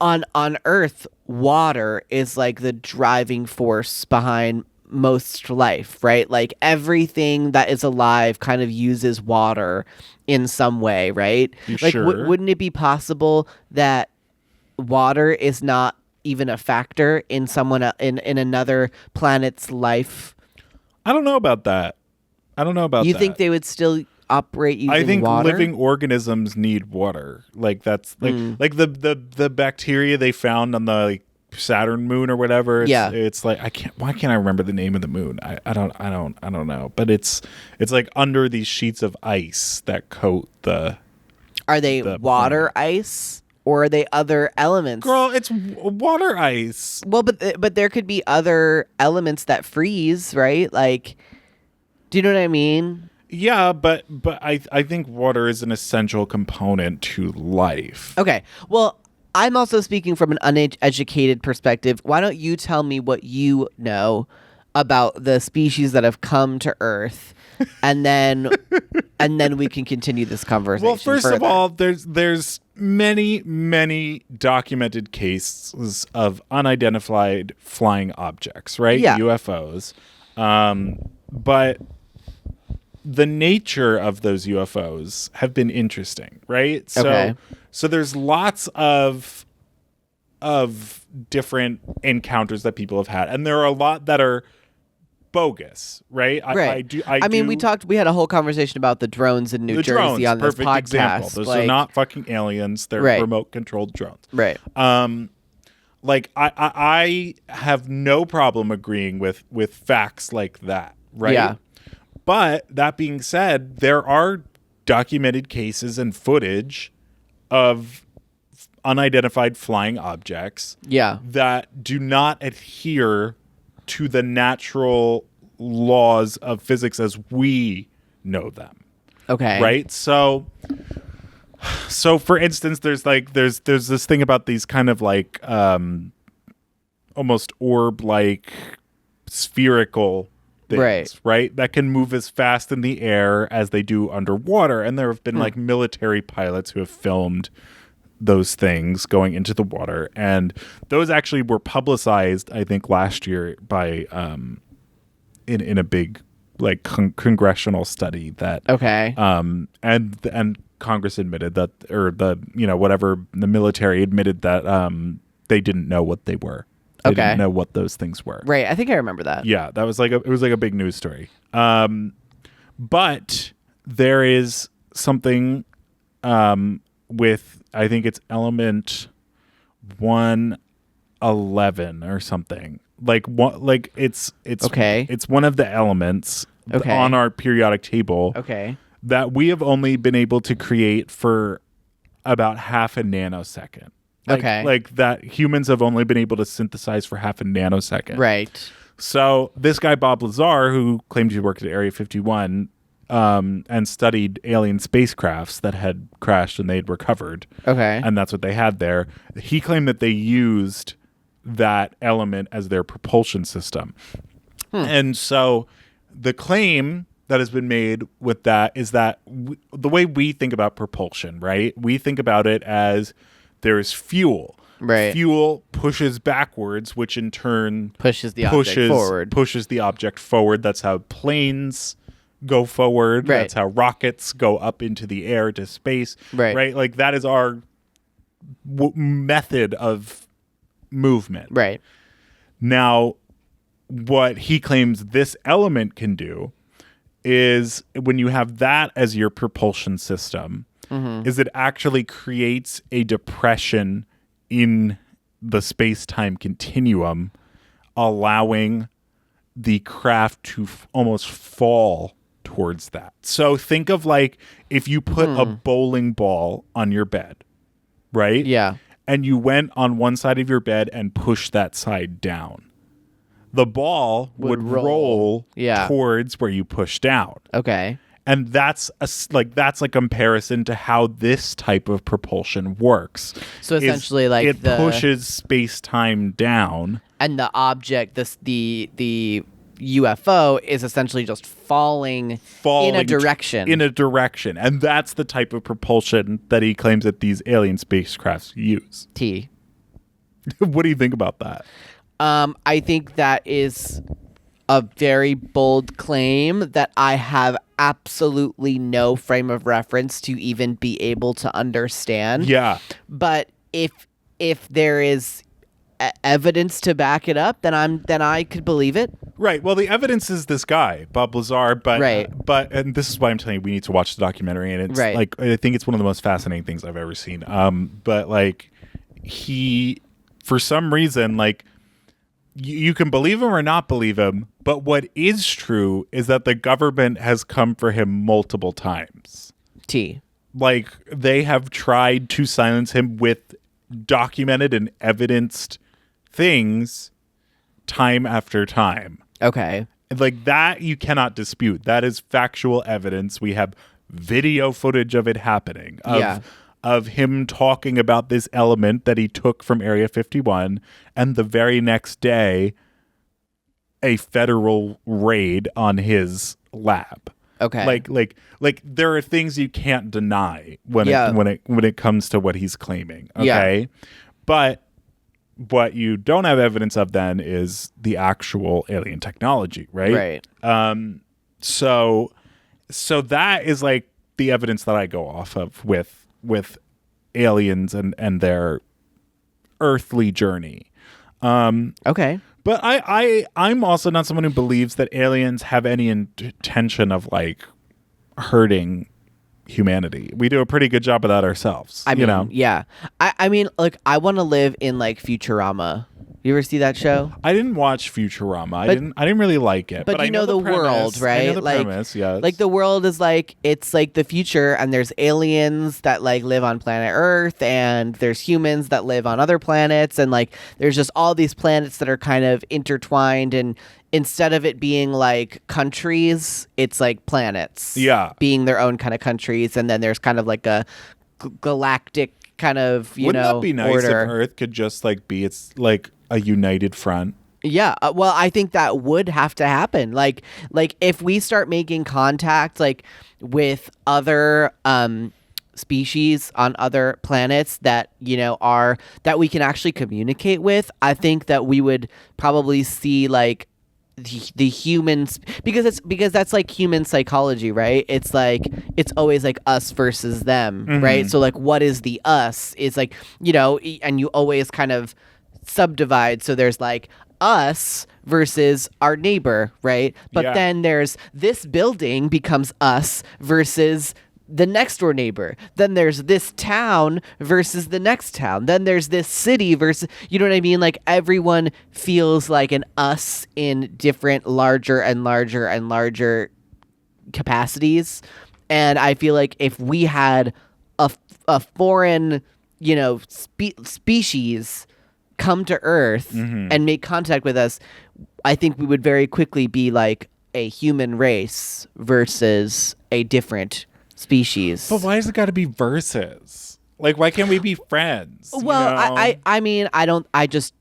on Earth, water is like the driving force behind most life, right? Like everything that is alive kind of uses water in some way, right? You Like, sure? wouldn't it be possible that water is not even a factor in in another planet's life? I don't know about that. You think they would still operate using I think water? living organisms need water. Like that's like the bacteria they found on the like Saturn moon or whatever. It's like why can't I remember the name of the moon? I don't know. But it's like under these sheets of ice that coat the Are they water ice, or are they other elements? Girl, it's water ice. Well, but there could be other elements that freeze, right? Like, do you know what I mean? Yeah, but I think water is an essential component to life. Okay. Well, I'm also speaking from an uneducated perspective. Why don't you tell me what you know about the species that have come to Earth, and then we can continue this conversation. Well, first further. of all, there's many documented cases of unidentified flying objects, right? Yeah. UFOs. But the nature of those UFOs have been interesting, right? Okay. So there's lots of different encounters that people have had, and there are a lot that are bogus, right? Right. I mean, do- we had a whole conversation about the drones in New the Jersey drones, on this perfect podcast. example. Those are like- not fucking aliens; they're Right. remote controlled drones. right. Like I have no problem agreeing with facts like that, right? Yeah. But that being said, there are documented cases and footage of unidentified flying objects Yeah. that do not adhere to the natural laws of physics as we know them. Okay. Right? So for instance, there's this thing about these kind of like almost orb-like spherical things, right? That can move as fast in the air as they do underwater. And there have been like military pilots who have filmed those things going into the water, and those actually were publicized, I think, last year by in a big like congressional study that Okay. and Congress admitted that, or the whatever, the military admitted that they didn't know what they were. They Okay. didn't know what those things were. Right. I think I remember that. Yeah, that was it was like a big news story. But there is something with, I think it's element 111 or something. It's Okay. It's one of the elements Okay. on our periodic table Okay. that we have only been able to create for about half a nanosecond. Okay. Like that humans have only been able to synthesize for half a nanosecond. Right. So this guy, Bob Lazar, who claimed he worked at Area 51 and studied alien spacecrafts that had crashed and they'd recovered. Okay. And that's what they had there. He claimed that they used that element as their propulsion system. And so the claim that has been made with that is that the way we think about propulsion, right? We think about it as there's fuel. Right. Fuel pushes backwards, which in turn Pushes the object forward. Pushes the object forward. That's how planes go forward. Right. That's how rockets go up into the air to space. Right. Like that is our method of movement. Right. Now, what he claims this element can do is when you have that as your propulsion system, is it actually creates a depression in the space-time continuum, allowing the craft to almost fall towards that. So think of like if you put a bowling ball on your bed, right? Yeah. And you went on one side of your bed and pushed that side down. The ball would roll Yeah. towards where you push down. Okay. And that's a comparison to how this type of propulsion works. So essentially, like it pushes space-time down, and the object, the UFO is essentially just falling in a direction. In a direction, and that's the type of propulsion that he claims that these alien spacecrafts use. T. What do you think about that? I think that is a very bold claim that I have absolutely no frame of reference to even be able to understand. Yeah. But if there is evidence to back it up, then I could believe it. Right. Well, the evidence is this guy, Bob Lazar, but Right. And this is why I'm telling you we need to watch the documentary, and it's Right. like I think it's one of the most fascinating things I've ever seen. But like he, for some reason, like you can believe him or not believe him, but what is true is that the government has come for him multiple times. T. Like they have tried to silence him with documented and evidenced things time after time. Okay. Like that you cannot dispute. That is factual evidence. We have video footage of it happening. Of him talking about this element that he took from Area 51, and the very next day a federal raid on his lab. Okay. Like there are things you can't deny when it comes to what he's claiming. Okay. Yeah. But what you don't have evidence of then is the actual alien technology, right? Right. So that is like the evidence that I go off of with aliens and their earthly journey. Okay. But I'm also not someone who believes that aliens have any intention of like hurting humanity. We do a pretty good job of that ourselves. I mean, yeah. I mean, like, I want to live in like Futurama. You ever see that show? I didn't watch Futurama. I didn't really like it. But you I know the premise. world, right? I know the like, premise, yes. Like the world is like, it's like the future, and there's aliens that like live on planet Earth, and there's humans that live on other planets, and like there's just all these planets that are kind of intertwined, and instead of it being like countries, it's like planets. Yeah. Being their own kind of countries, and then there's kind of like a galactic kind of, Wouldn't that be nice order. if Earth could just like be it's like a united front? Yeah, well, I think that would have to happen. Like if we start making contact, like with other species on other planets that are that we can actually communicate with, I think that we would probably see like the humans, because that's like human psychology, right? It's like it's always like us versus them, right? So like what is the us is like, and you always kind of subdivide, so there's like us versus our neighbor, right? But then there's this building becomes us versus the next door neighbor. Then there's this town versus the next town. Then there's this city versus, you know what I mean? Like everyone feels like an us in different larger and larger and larger capacities. And I feel like if we had a foreign, species come to Earth and make contact with us, I think we would very quickly be like a human race versus a different species. But why has it got to be versus? Like, why can't we be friends? Well, I mean, I just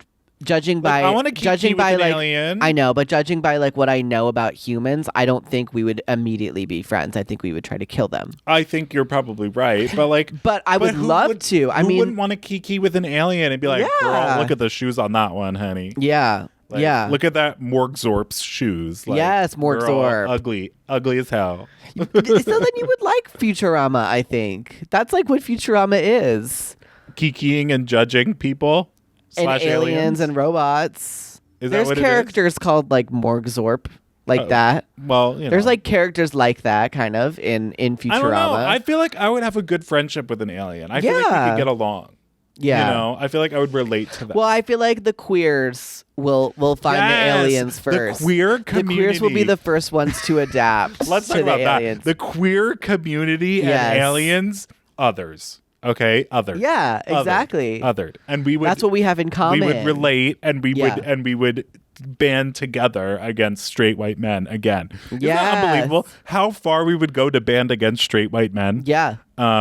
judging by I want to judging by with an like alien. I know, but judging by like what I know about humans, I don't think we would immediately be friends. I think we would try to kill them. I think you're probably right, but like, But I would who love to. I who mean, wouldn't want to kiki with an alien and be like, Yeah. "Girl, look at the shoes on that one, honey." yeah, Like, yeah. Look at that Morgzorp's shoes. Like, Yes, Morgzorp. girl, ugly as hell. So then you would like Futurama, I think. That's like what Futurama is. Kikiing and judging people And slash aliens and robots. Is that There's what it characters called like Morgzorp, like that. Well, There's like characters like that kind of in Futurama. I don't know. I feel like I would have a good friendship with an alien. I feel like we Yeah. could get along. Yeah. You know, I feel like I would relate to them. Well, I feel like the queers will find the Yes, aliens first. The queer The community. queers will be the first ones to adapt. Let's to talk about the that. aliens. The queer community Yes. and aliens, others. Okay, others. Yeah, Othered. exactly. Othered. And we would That's what we have in common. we would relate and Yeah. we would band together against straight white men again. Isn't Yes. that unbelievable? How far we would go to band against straight white men? Yeah.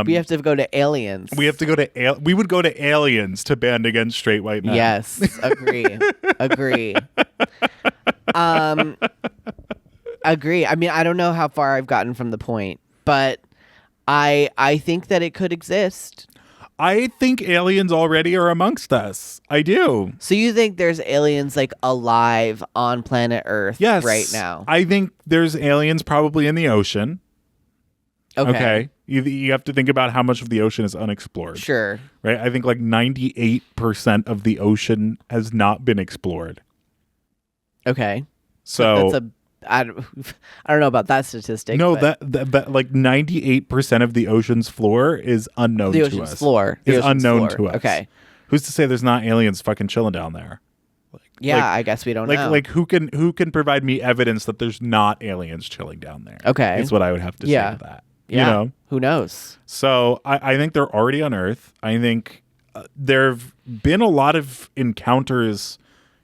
We have to go to aliens. We have to go to we would go to aliens to band against straight white men. Yes, agree. Agree. Agree. I mean, I don't know how far I've gotten from the point, but I think that it could exist. I think aliens already are amongst us. I do. So you think there's aliens like alive on planet Earth Yes. right now? I think there's aliens probably in the ocean. Okay. You have to think about how much of the ocean is unexplored. Sure. Right? I think like 98% of the ocean has not been explored. Okay. So That's I don't know about that statistic. no, but that like 98% of the ocean's floor is unknown the to ocean's us. floor Is The ocean's unknown floor. to us. Okay. Who's to say there's not aliens fucking chilling down there? Yeah, Like- I guess we don't know. Like who can provide me evidence that there's not aliens chilling down there? Okay. Is what I would have to Yeah. say to that. yeah. You know? Who knows? So I think they're already on Earth. I think there have been a lot of encounters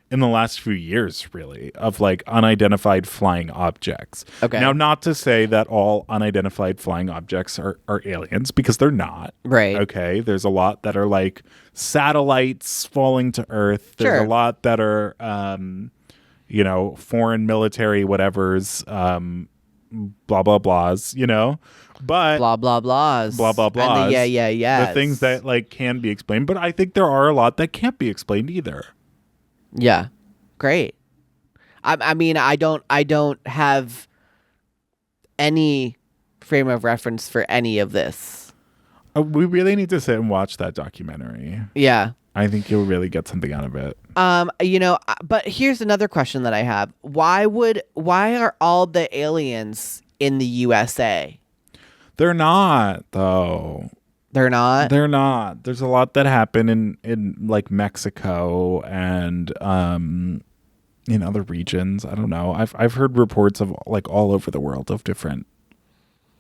in the last few years, really, of like unidentified flying objects. Okay. Now, not to say that all unidentified flying objects are aliens, because they're not. Right. Okay. There's a lot that are like satellites falling to Earth. There's Sure. a lot that are, foreign military whatevers, blah, blah, blahs, But Blah blah blahs. blah blah blah. And the yeah. The things that like can be explained, but I think there are a lot that can't be explained either. Yeah. Great. I mean, I don't have any frame of reference for any of this. We really need to sit and watch that documentary. Yeah. I think you'll really get something out of it. But here's another question that I have. Why are all the aliens in the USA? They're not, though. They're not? They're not. There's a lot that happen in like Mexico and in other regions. I don't know. I've heard reports of like all over the world of different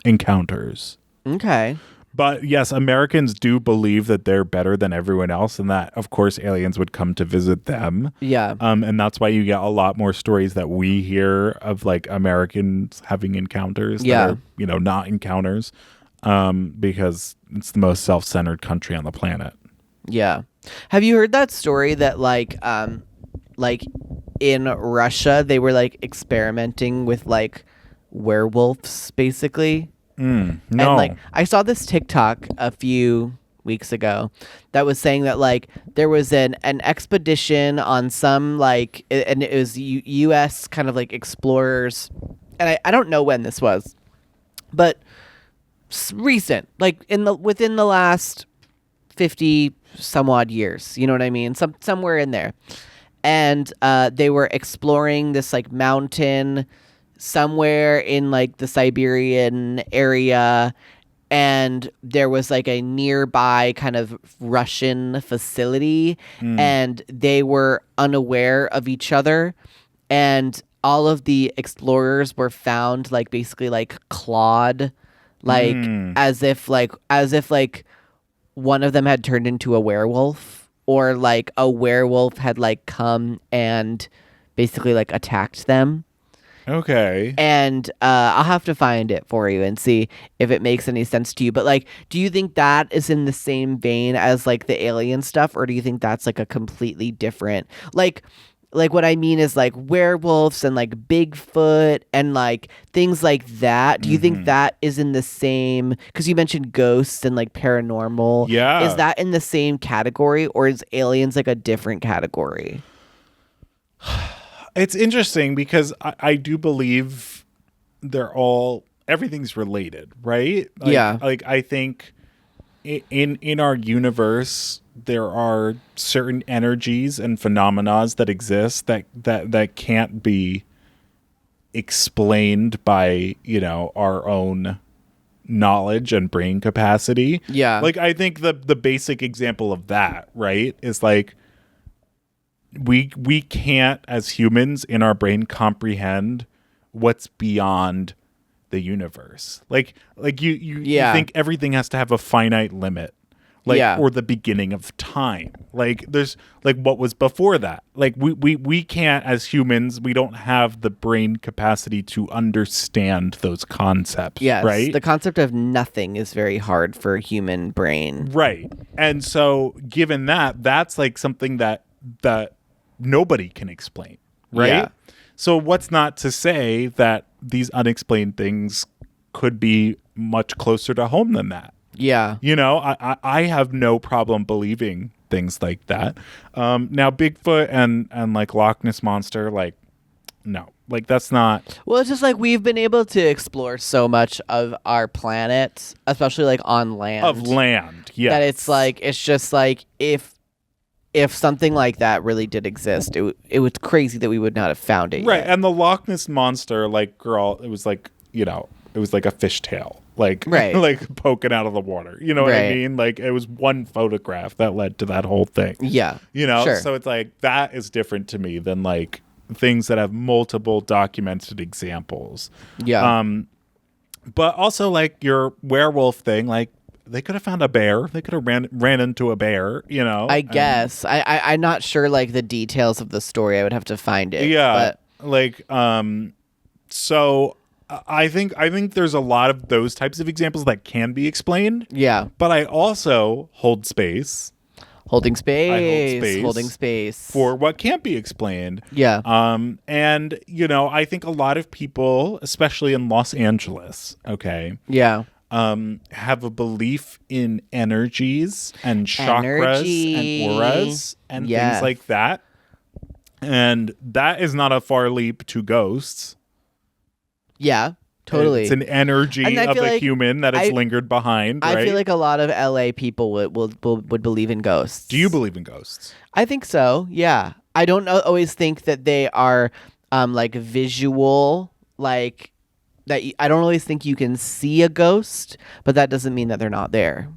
encounters. Okay. But yes, Americans do believe that they're better than everyone else, and that of course aliens would come to visit them. Yeah. And that's why you get a lot more stories that we hear of like Americans having encounters Yeah. that are, not encounters. Because it's the most self-centered country on the planet. Yeah. Have you heard that story that like in Russia they were like experimenting with like werewolves basically? No. And like I saw this TikTok a few weeks ago that was saying that like there was an expedition on some like and it was US kind of like explorers, and I don't know when this was, but recent, like within the last 50 some odd years, you know what I mean, somewhere in there, and they were exploring this like mountain somewhere in like the Siberian area, and there was like a nearby kind of Russian facility, and they were unaware of each other, and all of the explorers were found like basically like clawed, like as if one of them had turned into a werewolf, or like a werewolf had like come and basically like attacked them. Okay. And I'll have to find it for you and see if it makes any sense to you. But like, do you think that is in the same vein as like the alien stuff, or do you think that's like a completely different like what I mean is like werewolves and like Bigfoot and like things like that. Do you think that is in the same, because you mentioned ghosts and like paranormal. Yeah. Is that in the same category, or is aliens like a different category? It's interesting because I do believe everything's related, right? Yeah. Like I think in our universe there are certain energies and phenomena that exist that can't be explained by, our own knowledge and brain capacity. Yeah. Like I think the basic example of that, right, is like we can't as humans in our brain comprehend what's beyond the universe. Like you think everything has to have a finite limit. Or the beginning of time. Like there's like what was before that. Like we can't as humans, we don't have the brain capacity to understand those concepts. Yes. Right. The concept of nothing is very hard for a human brain. Right. And so given that, that's like something that nobody can explain. Right. Yeah. So what's not to say that these unexplained things could be much closer to home than that? Yeah. I have no problem believing things like that. Now Bigfoot and like Loch Ness Monster, like, no, like that's not. Well, it's just like we've been able to explore so much of our planet, especially like on land. Of land, yeah. That it's just like if something like that really did exist, it was crazy that we would not have found it Right, yet. and the Loch Ness Monster, like, girl, it was like, it was like a fishtail. Like, right. like poking out of the water. You know what I Right. mean? Like it was one photograph that led to that whole thing. Yeah. Sure. So it's like that is different to me than like things that have multiple documented examples. Yeah. But also like your werewolf thing, like they could have found a bear. They could have ran into a bear, I guess. I'm not sure like the details of the story. I would have to find it. Yeah. But Like so I think there's a lot of those types of examples that can be explained. yeah. But I also hold space Holding space. space Holding space. for what can't be explained. Yeah. And I think a lot of people, especially in Los Angeles, okay, yeah. have a belief in energies and chakras and auras and Yes. things like that. And that is not a far leap to ghosts. Yeah. Totally. It's an energy And I of feel a like human that has lingered behind, right? I feel like a lot of LA people would believe in ghosts. Do you believe in ghosts? I think so. Yeah. I don't always think that they are like visual, like that. I don't always think you can see a ghost, but that doesn't mean that they're not there.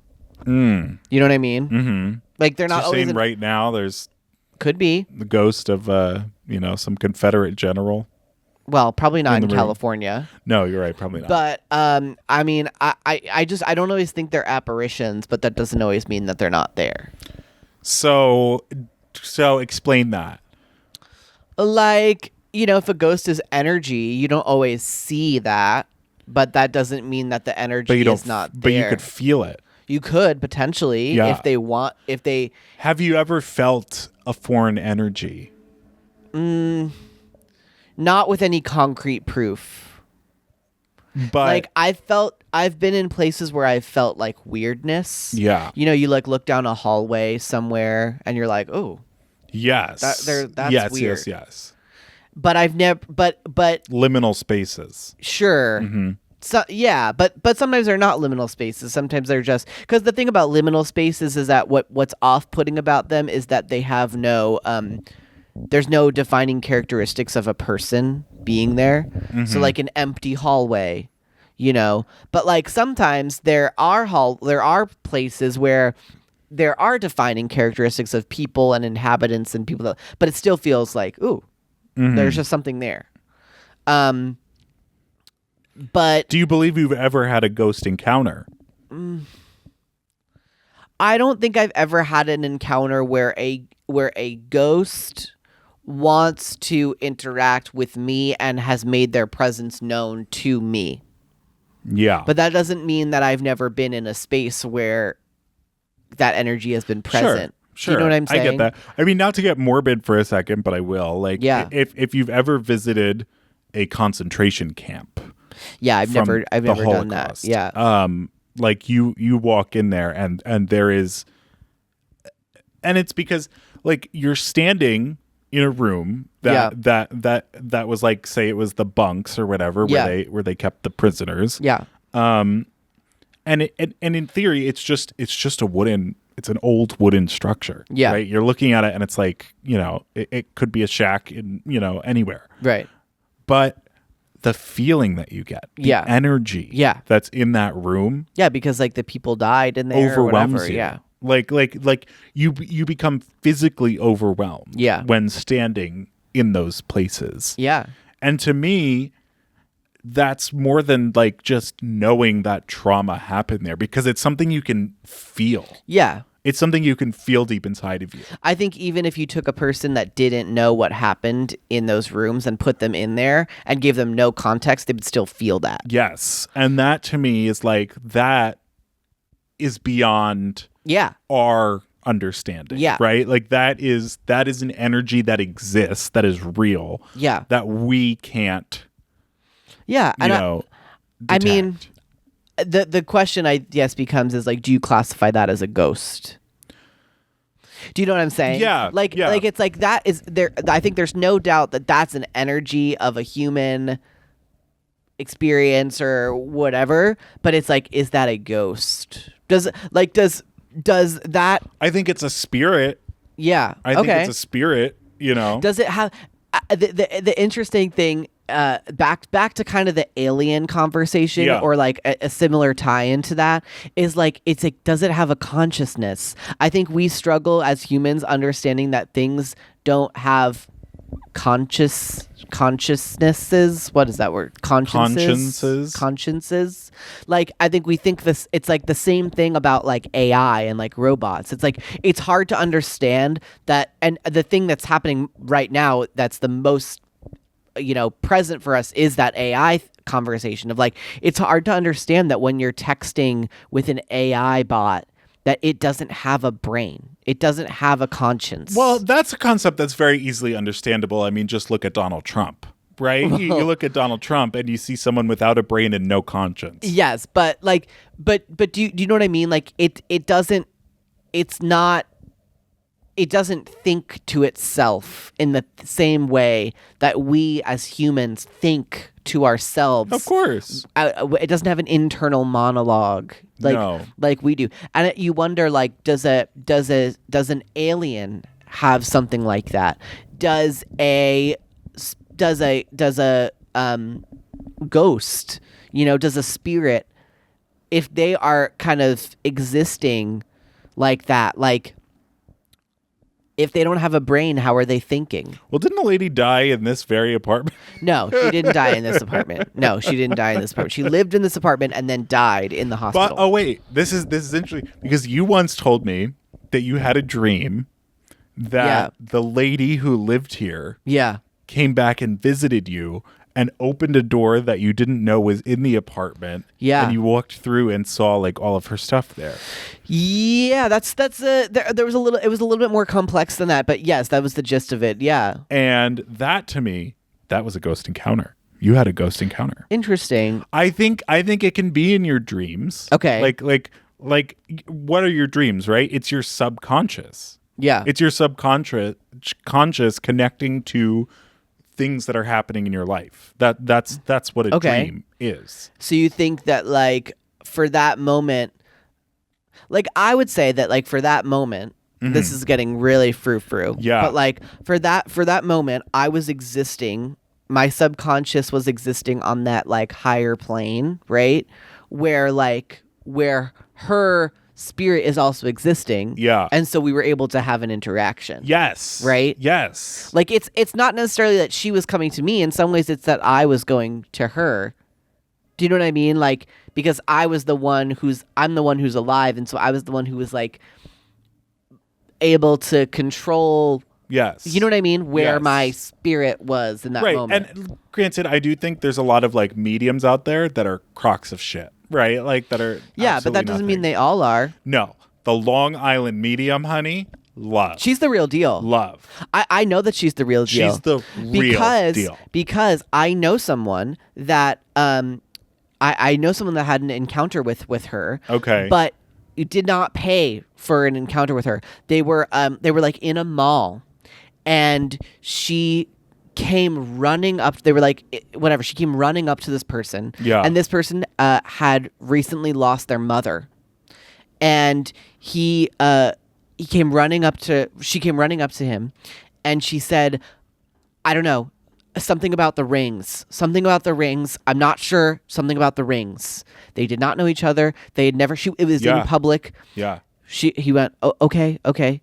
You know what I mean? Mm-hmm. Like they're not You're always saying right now there's could be. the ghost of some Confederate general. Well, probably not In in the room. California. No, you're right, probably not. But I mean, I don't always think they're apparitions, but that doesn't always mean that they're not there. So explain that. Like, if a ghost is energy, you don't always see that, but that doesn't mean that the energy But you don't is not there. but you could feel it. You could potentially Yeah. if they Have you ever felt a foreign energy? not with any concrete proof. But I've been in places where I've felt like weirdness. yeah. You like look down a hallway somewhere and you're like, "Oh." Yes. That's yes, weird. yes. But I've never but Liminal spaces. sure. Mm-hmm. So yeah, but sometimes they're not liminal spaces. Sometimes they're just because the thing about liminal spaces is that what's off-putting about them is that they have no there's no defining characteristics of a person being there. So like an empty hallway, But like sometimes there are places where there are defining characteristics of people and inhabitants and people but it still feels like, ooh, there's just something there. But Do you believe you've ever had a ghost encounter? I don't think I've ever had an encounter where a ghost wants to interact with me and has made their presence known to me. Yeah. But that doesn't mean that I've never been in a space where that energy has been present. Sure. Do you know what I'm saying? I get that. I mean, not to get morbid for a second, but I will. Like, Yeah. if you've ever visited a concentration camp. Yeah, I've from never the done that. Holocaust, Yeah. Like you walk in there and there is, and it's because like you're standing in a room that was like, say it was the bunks or whatever where they kept the prisoners. Yeah. And in theory it's just it's an old wooden structure. Yeah. Right. You're looking at it and it's like, it could be a shack in, anywhere. Right. But the feeling that you get, the energy that's in that room. Yeah, because like the people died in there overwhelms or whatever. you. Yeah. Like you become physically overwhelmed when standing in those places. Yeah. And to me, that's more than like just knowing that trauma happened there, because it's something you can feel. Yeah. It's something you can feel deep inside of you. I think even if you took a person that didn't know what happened in those rooms and put them in there and gave them no context, they would still feel that. Yes. And that to me is like, that is beyond our understanding. Yeah. Right? Like that is an energy that exists, that is real. Yeah. That we can't Yeah. I mean, the question I guess becomes is like, do you classify that as a ghost? Do you know what I'm saying? Yeah. Like it's like that is there. I think there's no doubt that that's an energy of a human experience or whatever. But it's like, is that a ghost? Does that? I think it's a spirit. Yeah. I think it's a spirit. Does it have the interesting thing? Back to kind of the alien conversation or like a similar tie into that is like, it's like, does it have a consciousness? I think we struggle as humans understanding that things don't have consciousnesses. What is that word? Consciences. Like, I think we think this, it's like the same thing about like AI and like robots. It's like, it's hard to understand that. And the thing that's happening right now that's the most present for us is that AI conversation of like, it's hard to understand that when you're texting with an AI bot that it doesn't have a brain. It doesn't have a conscience. Well, that's a concept that's very easily understandable. I mean, just look at Donald Trump, right? You look at Donald Trump and you see someone without a brain and no conscience. Yes, but do you know what I mean? Like it doesn't think to itself in the same way that we as humans think to ourselves. Of course. It doesn't have an internal monologue like we do. And you wonder, like, does an alien have something like that? Does a ghost, does a spirit, if they are kind of existing like that, like, if they don't have a brain, how are they thinking? Well, didn't a lady die in this very apartment? No, she didn't die in this apartment. No, she didn't die in this apartment. She lived in this apartment and then died in the hospital. But, wait, this is interesting, because you once told me that you had a dream that the lady who lived here came back and visited you and opened a door that you didn't know was in the apartment. Yeah. And you walked through and saw like all of her stuff there. Yeah, there was it was a little bit more complex than that, but yes, that was the gist of it. Yeah. And that to me, that was a ghost encounter. You had a ghost encounter. Interesting. I think it can be in your dreams. Okay. Like what are your dreams, right? It's your subconscious. Yeah. It's your subconscious connecting to things that are happening in your life. That's what a dream is. So you think that like for that moment, like I would say that like for that moment, this is getting really frou-frou. Yeah. But like for that moment, I was existing. My subconscious was existing on that like higher plane, right? Where her spirit is also existing. Yeah. And so we were able to have an interaction. Yes. Right? Yes. Like it's not necessarily that she was coming to me. In some ways it's that I was going to her. Do you know what I mean? Like, because I'm the one who's alive, and so I was the one who was like able to control. Yes. You know what I mean? Where Yes. my spirit was in that Right. moment. And granted, I do think there's a lot of like mediums out there that are crocks of shit, right? Like that are yeah, but that doesn't mean they all are. No. The Long Island medium, honey, love. She's the real deal. Love. I know that she's the real deal. She's the real deal. Because I know someone that I know someone that had an encounter with her. Okay. But you did not pay for an encounter with her. They were like in a mall, and she came running up. They were like whatever. She came running up to this person. Yeah. And this person had recently lost their mother, and she came running up to him, and she said, I don't know, something about the rings. I'm not sure. Something about the rings. They did not know each other. They had never. It was in public. Yeah. He went, oh, okay.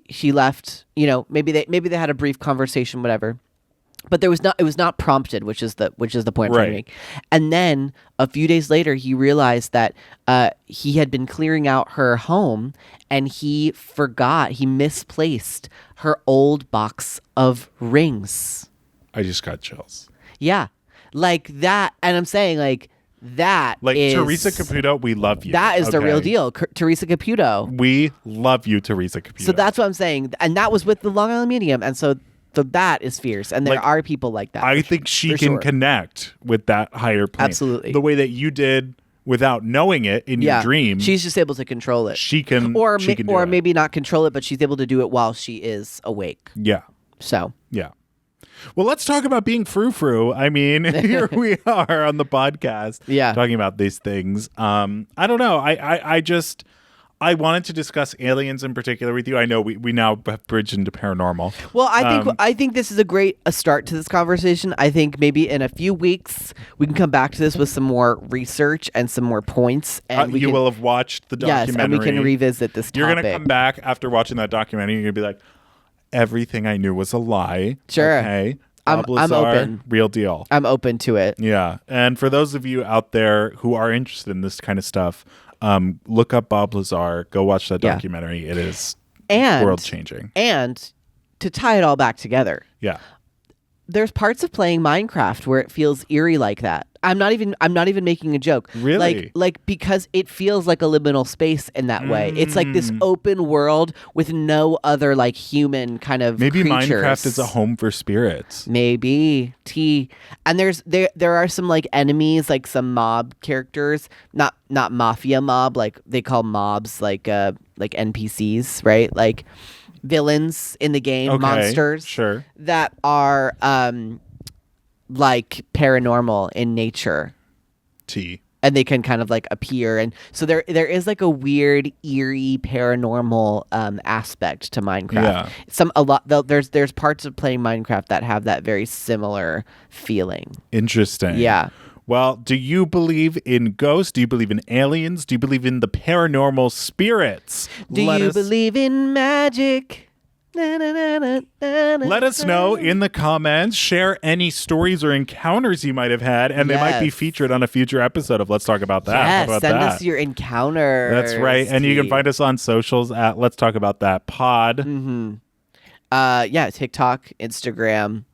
She left. You know, maybe they had a brief conversation, whatever. But it was not prompted, which is the point I'm trying to make. And then a few days later, he realized that he had been clearing out her home, and he misplaced her old box of rings. I just got chills. Yeah, like that. And I'm saying like that. Like is, Teresa Caputo, we love you. That is the real okay? deal, Teresa Caputo. We love you, Teresa Caputo. So that's what I'm saying, and that was with the Long Island Medium, and so that is fierce, and there Like, are people like that. I think she can connect with that higher plane. Absolutely. The way that you did without knowing it in your dream. She's just able to control it. She can or do it. maybe not control it, but she's able to do it while she is awake. Yeah. So Yeah. Well, let's talk about being frou-frou. I mean, here we are on the podcast talking about these things. I don't know. I wanted to discuss aliens in particular with you. I know we now have bridged into paranormal. Well, I think this is a start to this conversation. I think maybe in a few weeks we can come back to this with some more research and some more points. And you will have watched the documentary. Yes, and we can revisit this topic. You're going to come back after watching that documentary. You're going to be like, everything I knew was a lie. Sure. Okay. I'm open. Real deal. I'm open to it. Yeah. And for those of you out there who are interested in this kind of stuff, look up Bob Lazar. Go watch that documentary. It is world changing. And to tie it all back together, there's parts of playing Minecraft where it feels eerie like that. I'm not even making a joke. Really? Like because it feels like a liminal space in that way. It's like this open world with no other like human kind of maybe creatures. Minecraft is a home for spirits. Maybe and there are some like enemies, like some mob characters, not mafia mob, like they call mobs like NPCs, right? Like villains in the game, monsters, sure, that are like paranormal in nature. And they can kind of like appear, and so there is like a weird, eerie, paranormal aspect to Minecraft. Yeah. There's parts of playing Minecraft that have that very similar feeling. Interesting. Yeah. Well, do you believe in ghosts? Do you believe in aliens? Do you believe in the paranormal spirits? Do you believe in magic? Let us know in the comments. Share any stories or encounters you might have had, and they might be featured on a future episode of Let's Talk About That. Yes, How about send that? us your encounters. That's right. And you can find us on socials at Let's Talk About That Pod. TikTok, Instagram,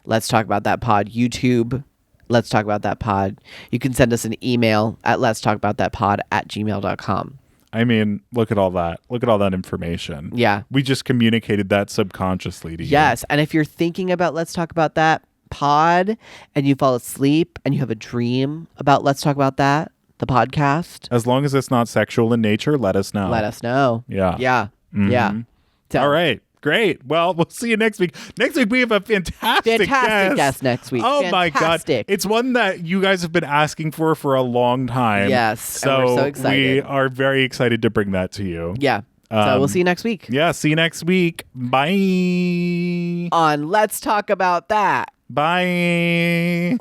Let's Talk About That Pod, YouTube, Let's Talk About That Pod. You can send us an email at letstalkaboutthatpod@gmail.com. I mean, look at all that. Look at all that information. Yeah. We just communicated that subconsciously to you. Yes. And if you're thinking about Let's Talk About That Pod and you fall asleep and you have a dream about Let's Talk About That, the podcast. As long as it's not sexual in nature, let us know. Let us know. Yeah. Yeah. Mm-hmm. Yeah. So, all right. Great. Well, we'll see you next week. Next week, we have a fantastic guest next week. Oh, my God. It's one that you guys have been asking for a long time. Yes. So, and we're so excited. We are very excited to bring that to you. Yeah. So we'll see you next week. Yeah. See you next week. Bye. On Let's Talk About That. Bye.